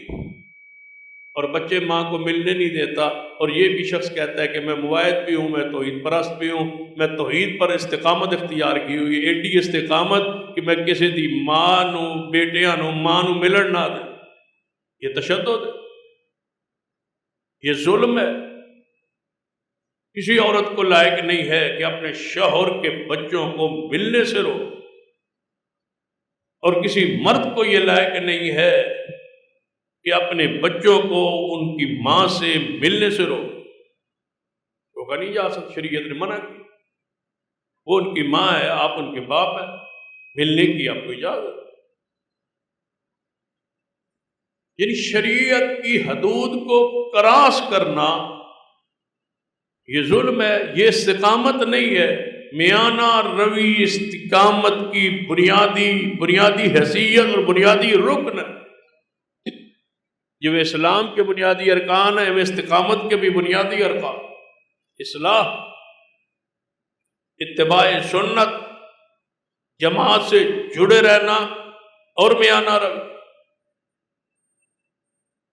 اور بچے ماں کو ملنے نہیں دیتا، اور یہ بھی شخص کہتا ہے کہ میں موحد بھی ہوں، میں توحید پرست بھی ہوں، میں توحید پر استقامت اختیار کی ہوئی، ایڈی استقامت کہ میں کسی دی ماں نو، بیٹیاں نو، ماں نو ملن نہ دے، یہ تشدد ہے، یہ ظلم ہے۔ کسی عورت کو لائق نہیں ہے کہ اپنے شوہر کے بچوں کو ملنے سے رو، اور کسی مرد کو یہ لائق نہیں ہے کہ اپنے بچوں کو ان کی ماں سے ملنے سے روکا نہیں جا سکتا، شریعت نے منع کی۔ وہ ان کی ماں ہے، آپ ان کے باپ ہیں، ملنے کی آپ کو اجازت۔ یعنی شریعت کی حدود کو کراس کرنا یہ ظلم ہے، یہ استقامت نہیں ہے۔ میانہ روی استقامت کی بنیادی حیثیت اور بنیادی رکن ہے۔ جو اسلام کے بنیادی ارکان ہیں، وہ استقامت کے بھی بنیادی ارکان، اصلاح، اتباع سنت، جماعت سے جڑے رہنا، اور میانہ روی،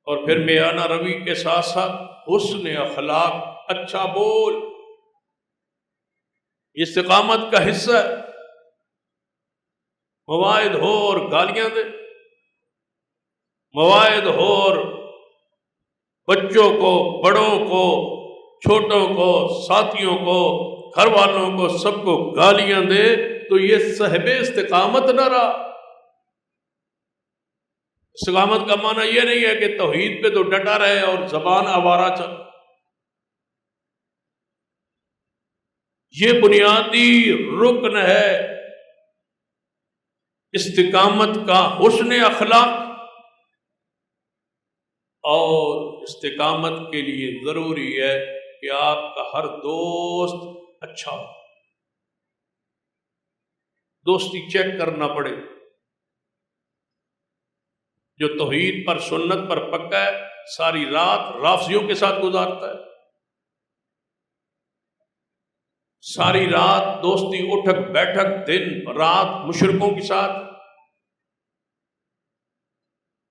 اور پھر میانہ روی کے ساتھ ساتھ حسن اخلاق، اچھا بول، استقامت کا حصہ ہے۔ مواعظ ہو اور گالیاں دے، مواعظ ہو اور بچوں کو، بڑوں کو، چھوٹوں کو، ساتھیوں کو، گھر والوں کو، سب کو گالیاں دے، تو یہ صاحب استقامت نہ رہا۔ استقامت کا معنی یہ نہیں ہے کہ توحید پہ تو ڈٹا رہے اور زبان آوارہ چل۔ یہ بنیادی رکن ہے استقامت کا، حسن اخلاق، اور استقامت کے لیے ضروری ہے کہ آپ کا ہر دوست اچھا ہو، دوستی چیک کرنا پڑے۔ جو توحید پر، سنت پر پکا ہے، ساری رات رافضیوں کے ساتھ گزارتا ہے، ساری رات دوستی، اٹھک بیٹھک، دن رات مشرکوں کے ساتھ،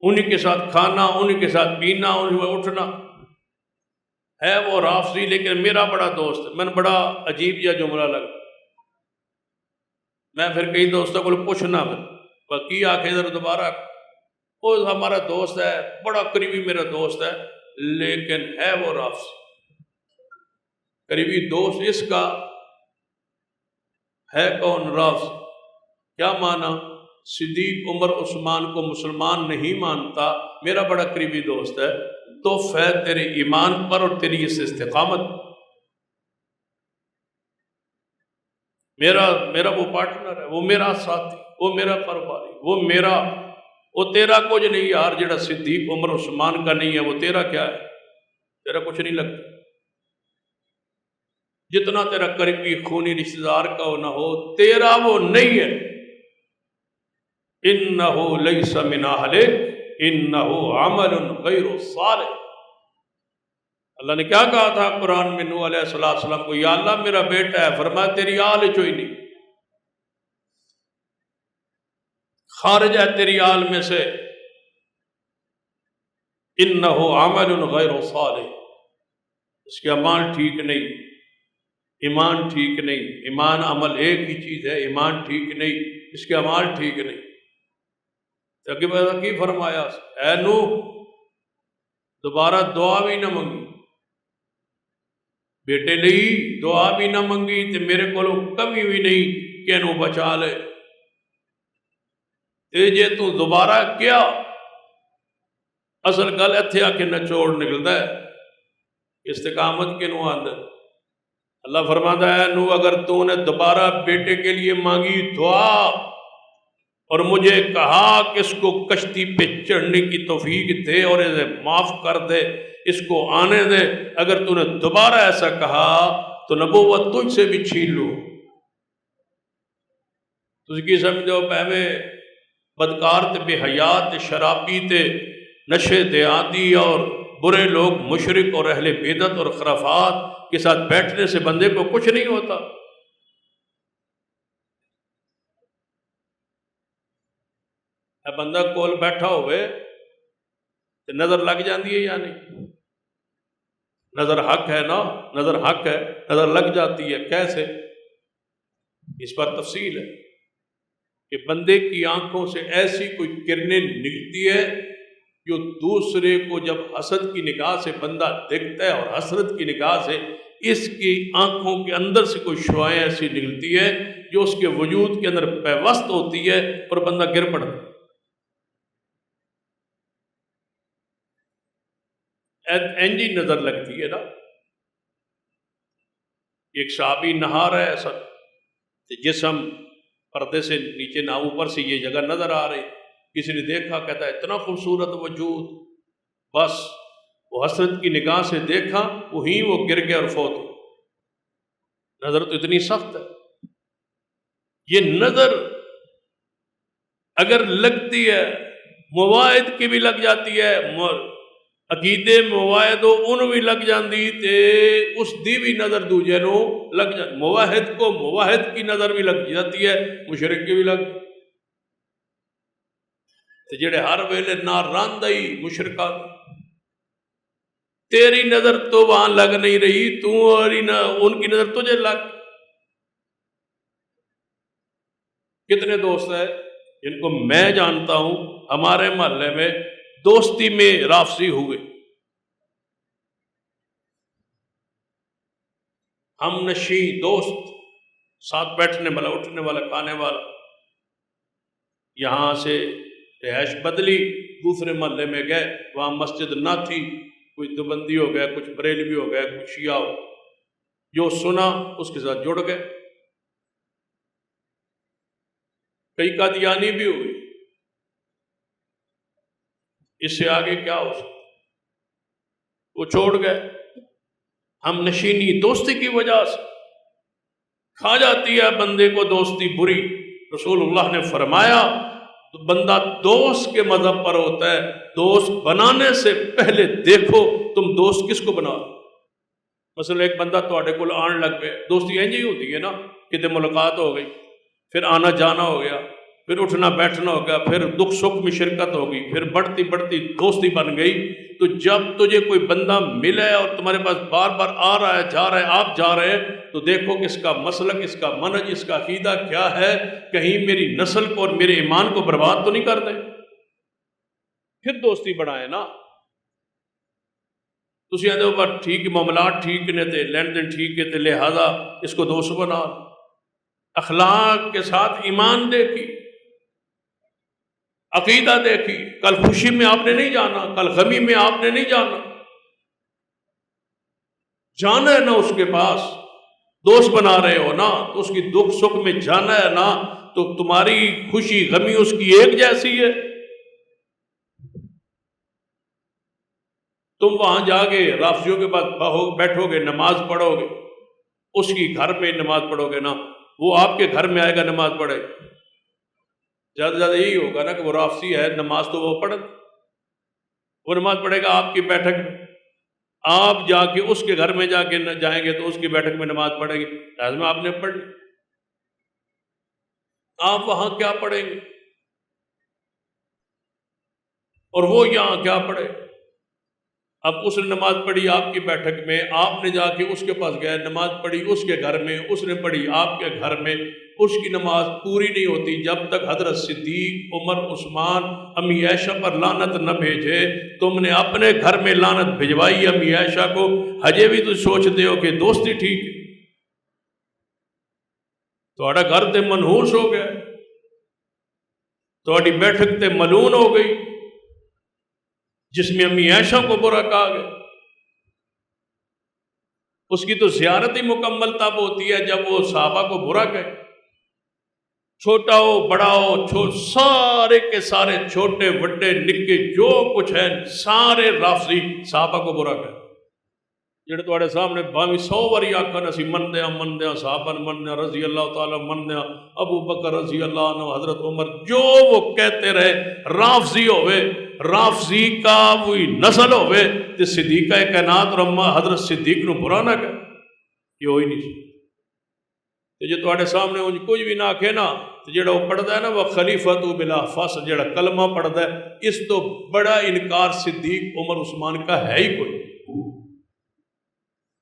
انہی کے ساتھ کھانا، انہی کے ساتھ پینا، انہی میں اٹھنا، ہے وہ رافضی لیکن میرا بڑا دوست ہے۔ میں نے بڑا عجیب یہ جملہ لگا، میں پھر کئی دوستوں کو پوچھنا، پھر کی آنکھیں ذرا دوبارہ، وہ ہمارا دوست ہے، بڑا قریبی میرا دوست ہے، لیکن ہے وہ رافضی۔ قریبی دوست اس کا ہے کون؟ رافضی۔ کیا معنی؟ صدیق، عمر، عثمان کو مسلمان نہیں مانتا، میرا بڑا قریبی دوست ہے، تو فیض تیرے ایمان پر اور تیری اس استقامت، میرا وہ پارٹنر ہے، وہ میرا ساتھی، وہ میرا کاروباری، وہ تیرا کچھ نہیں یار، جڑا صدیق، عمر، عثمان کا نہیں ہے، وہ تیرا کیا ہے؟ تیرا کچھ نہیں لگتا۔ جتنا تیرا قریبی خونی رشتہ دار کا وہ نہ ہو، تیرا وہ نہیں ہے۔ اِنَّهُ لَيْسَ مِنْ أَهْلِكَ إِنَّهُ عَمَلٌ غَيْرُ صَالِحٍ۔ اللہ نے کیا کہا تھا قرآن میں نوح علیہ السلام کو؟ یا اللہ میرا بیٹا ہے، فرمایا تیری آل چوئی نہیں، خارج ہے تیری آل میں سے۔ اِنَّهُ عَمَلٌ غَيْرُ صَالِحٍ، اس کے اعمال ٹھیک نہیں، ایمان ٹھیک نہیں۔ ایمان عمل ایک ہی چیز ہے، ایمان ٹھیک نہیں، اس کے اعمال ٹھیک نہیں۔ تو کی فرمایا، اے نوح دوبارہ دعا بھی نہ منگی، بیٹے لئی دعا بھی نہ منگی، تے میرے کو کمی بھی نہیں کہ انہوں بچا لے۔ تے جے تو دوبارہ کیا، اصل گل اتھے آ کے نچوڑ نکلتا ہے، استقامت کے نو آندر۔ اللہ فرماتا ہے نو اگر تو نے دوبارہ بیٹے کے لیے مانگی دعا اور مجھے کہا کہ اس کو کشتی پہ چڑھنے کی توفیق دے اور اسے معاف کر دے، اس کو آنے دے، اگر تو نے دوبارہ ایسا کہا تو نبوت تجھ سے بھی چھین لو۔ تجھ کی سمجھو پہمے بدکار تے بے حیات تے شرابی تے نشے دیہاتی اور برے لوگ مشرک اور اہل بدعت اور خرافات کے ساتھ بیٹھنے سے بندے کو کچھ نہیں ہوتا۔ بندہ کول بیٹھا ہوئے تو نظر لگ جاندی ہے یا نہیں؟ نظر حق ہے نا، نظر حق ہے، نظر لگ جاتی ہے، کیسے؟ اس پر تفصیل ہے کہ بندے کی آنکھوں سے ایسی کوئی کرنیں نکلتی ہے جو دوسرے کو جب حسد کی نگاہ سے بندہ دیکھتا ہے اور حسرت کی نگاہ سے اس کی آنکھوں کے اندر سے کوئی شعاعیں ایسی نکلتی ہے جو اس کے وجود کے اندر پیوست ہوتی ہے اور بندہ گر پڑتا ہے۔ اینجی نظر لگتی ہے نا۔ ایک صحابی نہا رہا ہے ایسا کہ جسم پردے سے نیچے نہ اوپر سے یہ جگہ نظر آ رہی، کسی نے دیکھا، کہتا ہے اتنا خوبصورت وجود، بس وہ حسرت کی نگاہ سے دیکھا، وہیں وہ گر گیا اور فوت ہو۔ نظر تو اتنی سخت ہے، یہ نظر اگر لگتی ہے مواعد کی بھی لگ جاتی ہے، عقیدے مواعد ان بھی لگ جاندی تے اس دی بھی نظر دوجے نو لگ جاتی، مواحد کو مواحد کی نظر بھی لگ جاتی ہے، مشرک کی بھی لگ تے جڑے ہر ویلے نہ راندائی مشرکہ تیری نظر تو وہاں لگ نہیں رہی، تو اور ان کی نظر تجھے لگ۔ کتنے دوست ہیں جن کو میں جانتا ہوں ہمارے محلے میں دوستی میں رافضی ہوئے، ہم نشیں دوست، ساتھ بیٹھنے والا، اٹھنے والا، کھانے والا، یہاں سے رہائش بدلی، دوسرے محلے میں گئے، وہاں مسجد نہ تھی، کچھ دیوبندی ہو گیا، کچھ بریلوی ہو گیا، کچھ شیعہ ہو، جو سنا اس کے ساتھ جڑ گئے، کئی قادیانی بھی ہوئی، اس سے آگے کیا ہو سکتا، وہ چھوڑ گئے۔ ہم نشینی دوستی کی وجہ سے کھا جاتی ہے بندے کو دوستی بری۔ رسول اللہ نے فرمایا بندہ دوست کے مذہب پر ہوتا ہے، دوست بنانے سے پہلے دیکھو تم دوست کس کو بنا۔ مثلا ایک بندہ تواڈے کول آن لگ پے، دوستی انج ہی ہوتی ہے نا، کتے ملاقات ہو گئی، پھر آنا جانا ہو گیا، پھر اٹھنا بیٹھنا ہو گیا، پھر دکھ سکھ میں شرکت ہو گئی، پھر بڑھتی بڑھتی دوستی بن گئی۔ تو جب تجھے کوئی بندہ ملے اور تمہارے پاس بار بار آ رہا ہے، جا رہا ہے، آپ جا رہے ہیں، تو دیکھو کہ اس کا مسلک، اس کا منہج، اس کا عقیدہ کیا ہے، کہیں میری نسل کو اور میرے ایمان کو برباد تو نہیں کر دیں، پھر دوستی بڑھائیں نا۔ تسی آدھے اوپر ٹھیک معاملات ٹھیک نے تھے، لین دین ٹھیک ہے، لہذا اس کو دوست بنا۔ اخلاق کے ساتھ ایمان دیکھی، عقیدہ دیکھی، کل خوشی میں آپ نے نہیں جانا، کل غمی میں آپ نے نہیں جانا، جانا ہے نا اس کے پاس، دوست بنا رہے ہو نا تو اس کی دکھ سکھ میں جانا ہے نا، تو تمہاری خوشی غمی اس کی ایک جیسی ہے۔ تم وہاں جا کے رافضیوں کے پاس بیٹھو گے، نماز پڑھو گے، اس کی گھر میں نماز پڑھو گے نا، وہ آپ کے گھر میں آئے گا نماز پڑھے، زیادہ زیادہ یہی ہوگا نا کہ وہ رافضی ہے، نماز تو وہ پڑھ، وہ نماز پڑھے گا آپ کی بیٹھک میں، آپ جا کے اس کے گھر میں جا کے جائیں گے تو اس کی بیٹھک میں نماز پڑھیں گے، لازم آپ نے پڑھ لی، آپ وہاں کیا پڑھیں گے اور وہ یہاں کیا پڑھے۔ اب اس نے نماز پڑھی آپ کی بیٹھک میں، آپ نے جا کے اس کے پاس گئے، نماز پڑھی اس کے گھر میں، اس نے پڑھی آپ کے گھر میں، اس کی نماز پوری نہیں ہوتی جب تک حضرت صدیق، عمر، عثمان، امی عائشہ پر لعنت نہ بھیجے۔ تم نے اپنے گھر میں لعنت بھجوائی امی عائشہ کو، ہجے بھی تو سوچتے ہو کہ دوستی ٹھیک ہے، تھوڑا گھر تے منحوس ہو گیا، تھوڑی بیٹھک تے ملون ہو گئی، جس میں امی عائشہ کو برا کہا گیا۔ اس کی تو زیارت ہی مکمل تب ہوتی ہے جب وہ صحابہ کو برا کہے، چھوٹا ہو بڑا ہو، سارے کے سارے، چھوٹے بڑے نکے جو کچھ ہیں، سارے رافضی صحابہ کو برا کہے، جڑے تواڈے سامنے باویں 100 واری آکھن اسی مندے ہاں، صحابہ مندے ہاں، رضی اللہ تعالیٰ مندے ہاں، ابو بکر رضی اللہ عنہ، حضرت عمر، جو وہ کہتے رہے، رافضی ہوئے، رافضی کا وہی نسل ہوئے تے صدیقہ کائنات اور اماں حضرت صدیق نو برا نہ کہے، یہ ہوئی نہیں سی۔ تے جو تواڈے سامنے انج کچھ بھی نہ آکھے نا، تے جڑا وہ پڑھدا ہے نا وہ خلیفۃ بلا فصل، جڑا کلمہ پڑھدا ہے، اس تو بڑا انکار صدیق، عمر، عثمان کا ہے ہی کوئی،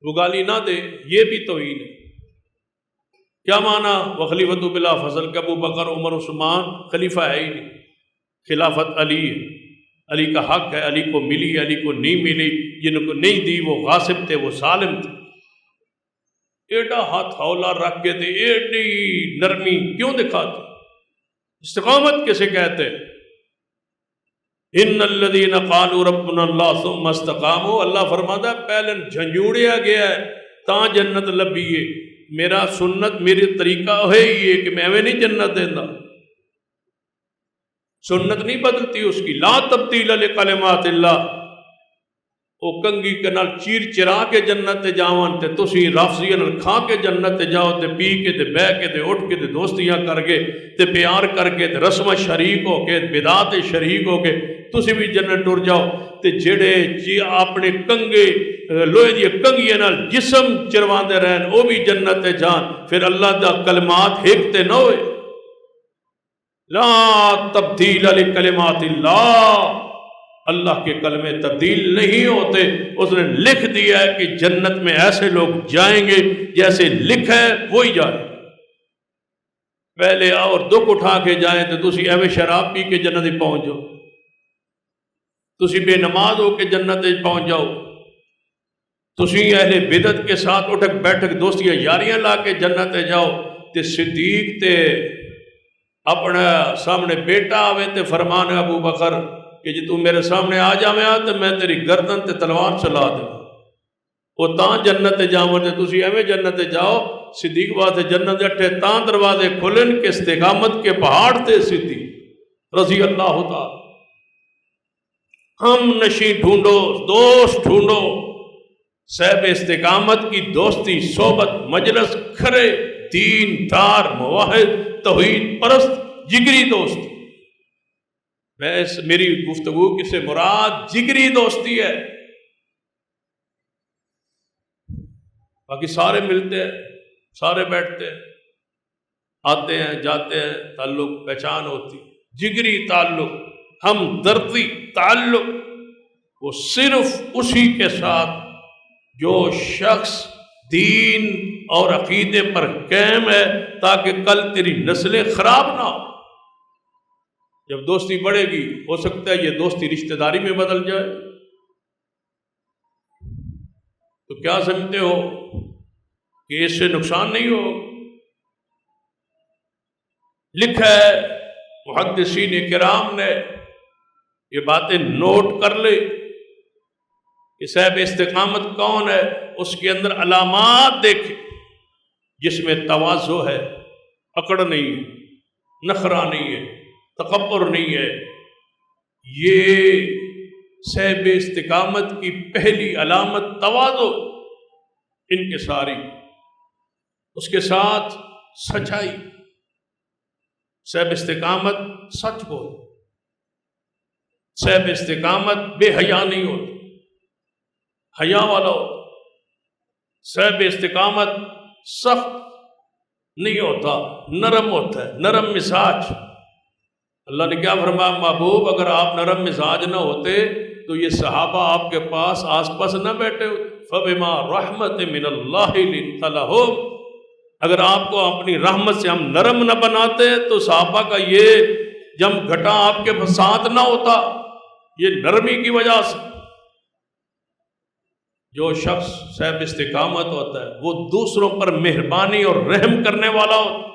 وہ گالی نہ دے، یہ بھی توہین ہے۔ کیا معنی وخلیفۃ بلا فضل کہ ابو بکر، عمر، عثمان خلیفہ ہے ہی نہیں، خلافت علی ہے، علی کا حق ہے، علی کو ملی، علی کو نہیں ملی، جن کو نہیں دی وہ غاصب تھے، وہ ظالم تھے۔ ایڈا ہاتھ ہولا رکھ کے تے ایڈی نرمی کیوں دکھاتے؟ استقامت کسے کہتے؟ ان الذین قالوا ربنا اللہ ثم استقاموا، اللہ فرماتا ہے پہلے جھنجوڑیا گیا ہے تاں جنت لبیے، میرا سنت میری طریقہ ہے یہ کہ میں نہیں جنت دینا، سنت نہیں بدلتی اس کی، لا تبدیل لکلمات اللہ۔ وہ کنگھی کے نال چیر چرا کے جنت تے جاون تے تسی رافضیاں نال کھا کے جنت تے جاؤ تے پی کے تے بہ کے تے اٹھ کے تے دوستیاں کر کے تے پیار کر کے تے رسم شریک ہو کے بدعات شریک ہو کے تسی بھی جنت ٹر جاؤ، تے جڑے جی اپنے کنگے لوہے دی کنگھیاں نال جسم چرواندے رہن وہ بھی جنت تے جان، پھر اللہ دا کلمات ایک تے نہ ہوئے۔ لا تبدیل لکلمات اللہ، اللہ کے کلمے تبدیل نہیں ہوتے، اس نے لکھ دیا ہے کہ جنت میں ایسے لوگ جائیں گے جیسے لکھا ہے وہی جائیں۔ پہلے آؤ اور دکھ اٹھا کے جائیں تو تسی ایویں شراب پی کے جنت ہی پہنچ جاؤ، تسی بے نماز ہو کے جنت ہی پہنچ جاؤ، تسی اہل بدعت کے ساتھ اٹھک بیٹھک دوستیاں یاریاں لا کے جنت تے جاؤ، تے صدیق تے اپنا سامنے بیٹا آوے تے فرمان ابو بکر کہ جی تو میرے سامنے آ جاویں تو میں تیری گردن تے تلوار چلا دوں، وہ تاں جنت تے جاؤں تے تسی ایویں جنت تے جاؤ۔ صدیق واسطے جنت دے اٹھے تاں دروازے کھلن کہ استقامت کے پہاڑ تے صدیق رضی اللہ تعالی۔ ہم نشیں ڈھونڈو، دوست ڈھونڈو، صاحب استقامت کی دوستی صحبت مجلس کھرے دین دار موحد توحید پرست جگری دوست۔ میری گفتگو کس سے مراد جگری دوستی ہے، باقی سارے ملتے ہیں، سارے بیٹھتے ہیں، آتے ہیں جاتے ہیں، تعلق پہچان ہوتی، جگری تعلق ہمدردی تعلق وہ صرف اسی کے ساتھ جو شخص دین اور عقیدے پر قائم ہے تاکہ کل تیری نسلیں خراب نہ ہو۔ جب دوستی بڑھے گی ہو سکتا ہے یہ دوستی رشتہ داری میں بدل جائے، تو کیا سمجھتے ہو کہ اس سے نقصان نہیں ہو؟ لکھا ہے محدثین کرام نے، یہ باتیں نوٹ کر لے کہ صاحب استقامت کون ہے، اس کے اندر علامات دیکھیں جس میں تواضع ہے، اکڑ نہیں ہے، نخرہ نہیں ہے، تکبر نہیں ہے۔ یہ صاحب استقامت کی پہلی علامت تواضع ان کے ساری، اس کے ساتھ سچائی، صاحب استقامت سچ بول، صاحب استقامت بے حیا نہیں ہوتی، حیا والا ہوتا، صاحب استقامت سخت نہیں ہوتا، نرم ہوتا ہے، نرم مزاج۔ اللہ نے کیا فرمایا، محبوب اگر آپ نرم مزاج نہ ہوتے تو یہ صحابہ آپ کے پاس آس پاس نہ بیٹھے ہوتے۔ فَبِمَا رَحْمَةٍ مِّنَ اللَّهِ لِنْتَ لَهُمْ، اگر آپ کو اپنی رحمت سے ہم نرم نہ بناتے تو صحابہ کا یہ جم گھٹا آپ کے ساتھ نہ ہوتا، یہ نرمی کی وجہ سے۔ جو شخص صاحب استقامت ہوتا ہے وہ دوسروں پر مہربانی اور رحم کرنے والا ہوتا ہے،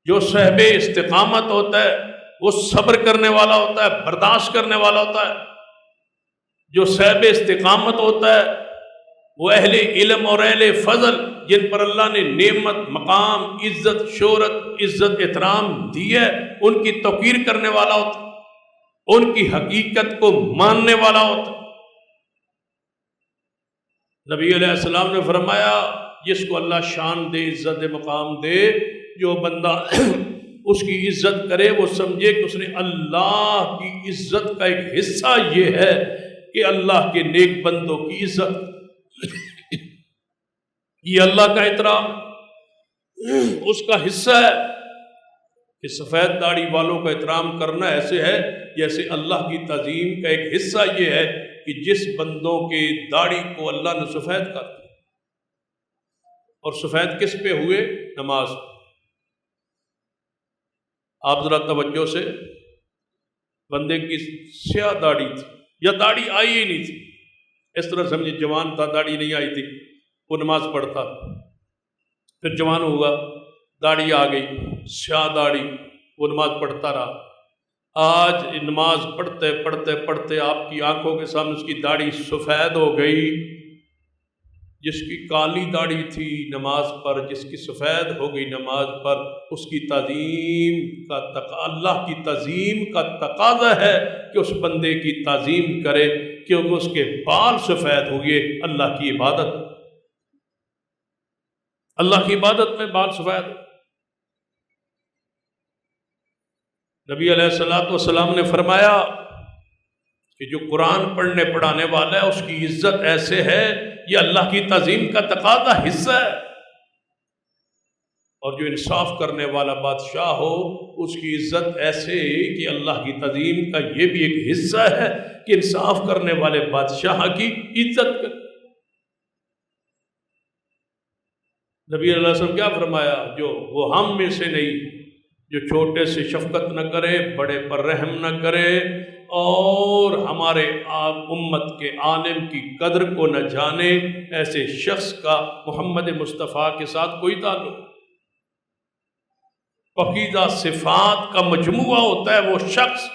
جو صاحب استقامت ہوتا ہے وہ صبر کرنے والا ہوتا ہے، برداشت کرنے والا ہوتا ہے، جو صاحب استقامت ہوتا ہے وہ اہل علم اور اہل فضل جن پر اللہ نے نعمت، مقام، عزت، شہرت، عزت، احترام دی ہے، ان کی توقیر کرنے والا ہوتا ہے، ان کی حقیقت کو ماننے والا ہوتا ہے۔ نبی علیہ السلام نے فرمایا جس کو اللہ شان دے، عزت مقام دے، جو بندہ اس کی عزت کرے وہ سمجھے کہ اس نے اللہ کی عزت کا ایک حصہ یہ ہے کہ اللہ کے نیک بندوں کی عزت، یہ اللہ کا احترام اس کا حصہ ہے کہ سفید داڑھی والوں کا احترام کرنا ایسے ہے جیسے اللہ کی تعظیم کا ایک حصہ یہ ہے کہ جس بندوں کے داڑھی کو اللہ نے سفید کر دیا، اور سفید کس پہ ہوئے؟ نماز۔ آپ ذرا توجہ سے، بندے کی سیاہ داڑھی تھی یا داڑھی آئی ہی نہیں تھی، اس طرح سمجھے جوان تھا داڑھی نہیں آئی تھی، وہ نماز پڑھتا، پھر جوان ہوا، داڑھی آ گئی، سیاہ داڑھی، وہ نماز پڑھتا رہا۔ آج نماز پڑھتے پڑھتے پڑھتے آپ کی آنکھوں کے سامنے اس کی داڑھی سفید ہو گئی۔ جس کی کالی داڑھی تھی نماز پر، جس کی سفید ہو گئی نماز پر، اس کی تعظیم کا اللہ کی تعظیم کا تقاضا ہے کہ اس بندے کی تعظیم کرے، کیونکہ اس کے بال سفید ہوئے۔ اللہ کی عبادت، اللہ کی عبادت میں بال سفید۔ نبی علیہ الصلوۃ والسلام نے فرمایا کہ جو قرآن پڑھنے پڑھانے والا ہے اس کی عزت ایسے ہے، یہ اللہ کی تعظیم کا تقاضا حصہ ہے، اور جو انصاف کرنے والا بادشاہ ہو اس کی عزت ایسے کہ اللہ کی تعظیم کا یہ بھی ایک حصہ ہے کہ انصاف کرنے والے بادشاہ کی عزت کرے۔ نبی علیہ السلام کیا فرمایا؟ جو وہ ہم میں سے نہیں جو چھوٹے سے شفقت نہ کرے، بڑے پر رحم نہ کرے، اور ہمارے امت کے عالم کی قدر کو نہ جانے، ایسے شخص کا محمد مصطفیٰ کے ساتھ کوئی تعلق۔ پاکیزہ صفات کا مجموعہ ہوتا ہے وہ شخص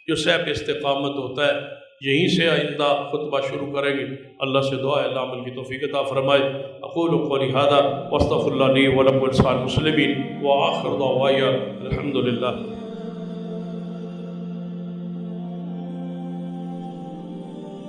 جو صاحب استقامت ہوتا ہے۔ یہیں سے آئندہ خطبہ شروع کریں گے۔ اللہ سے دعا ہے اللہ عمل کی توفیق عطا فرمائے۔ اقول قولی ھذا واستغفر اللہ لی ولکم ولسائر المسلمین وآخر دعوایا الحمد للہ۔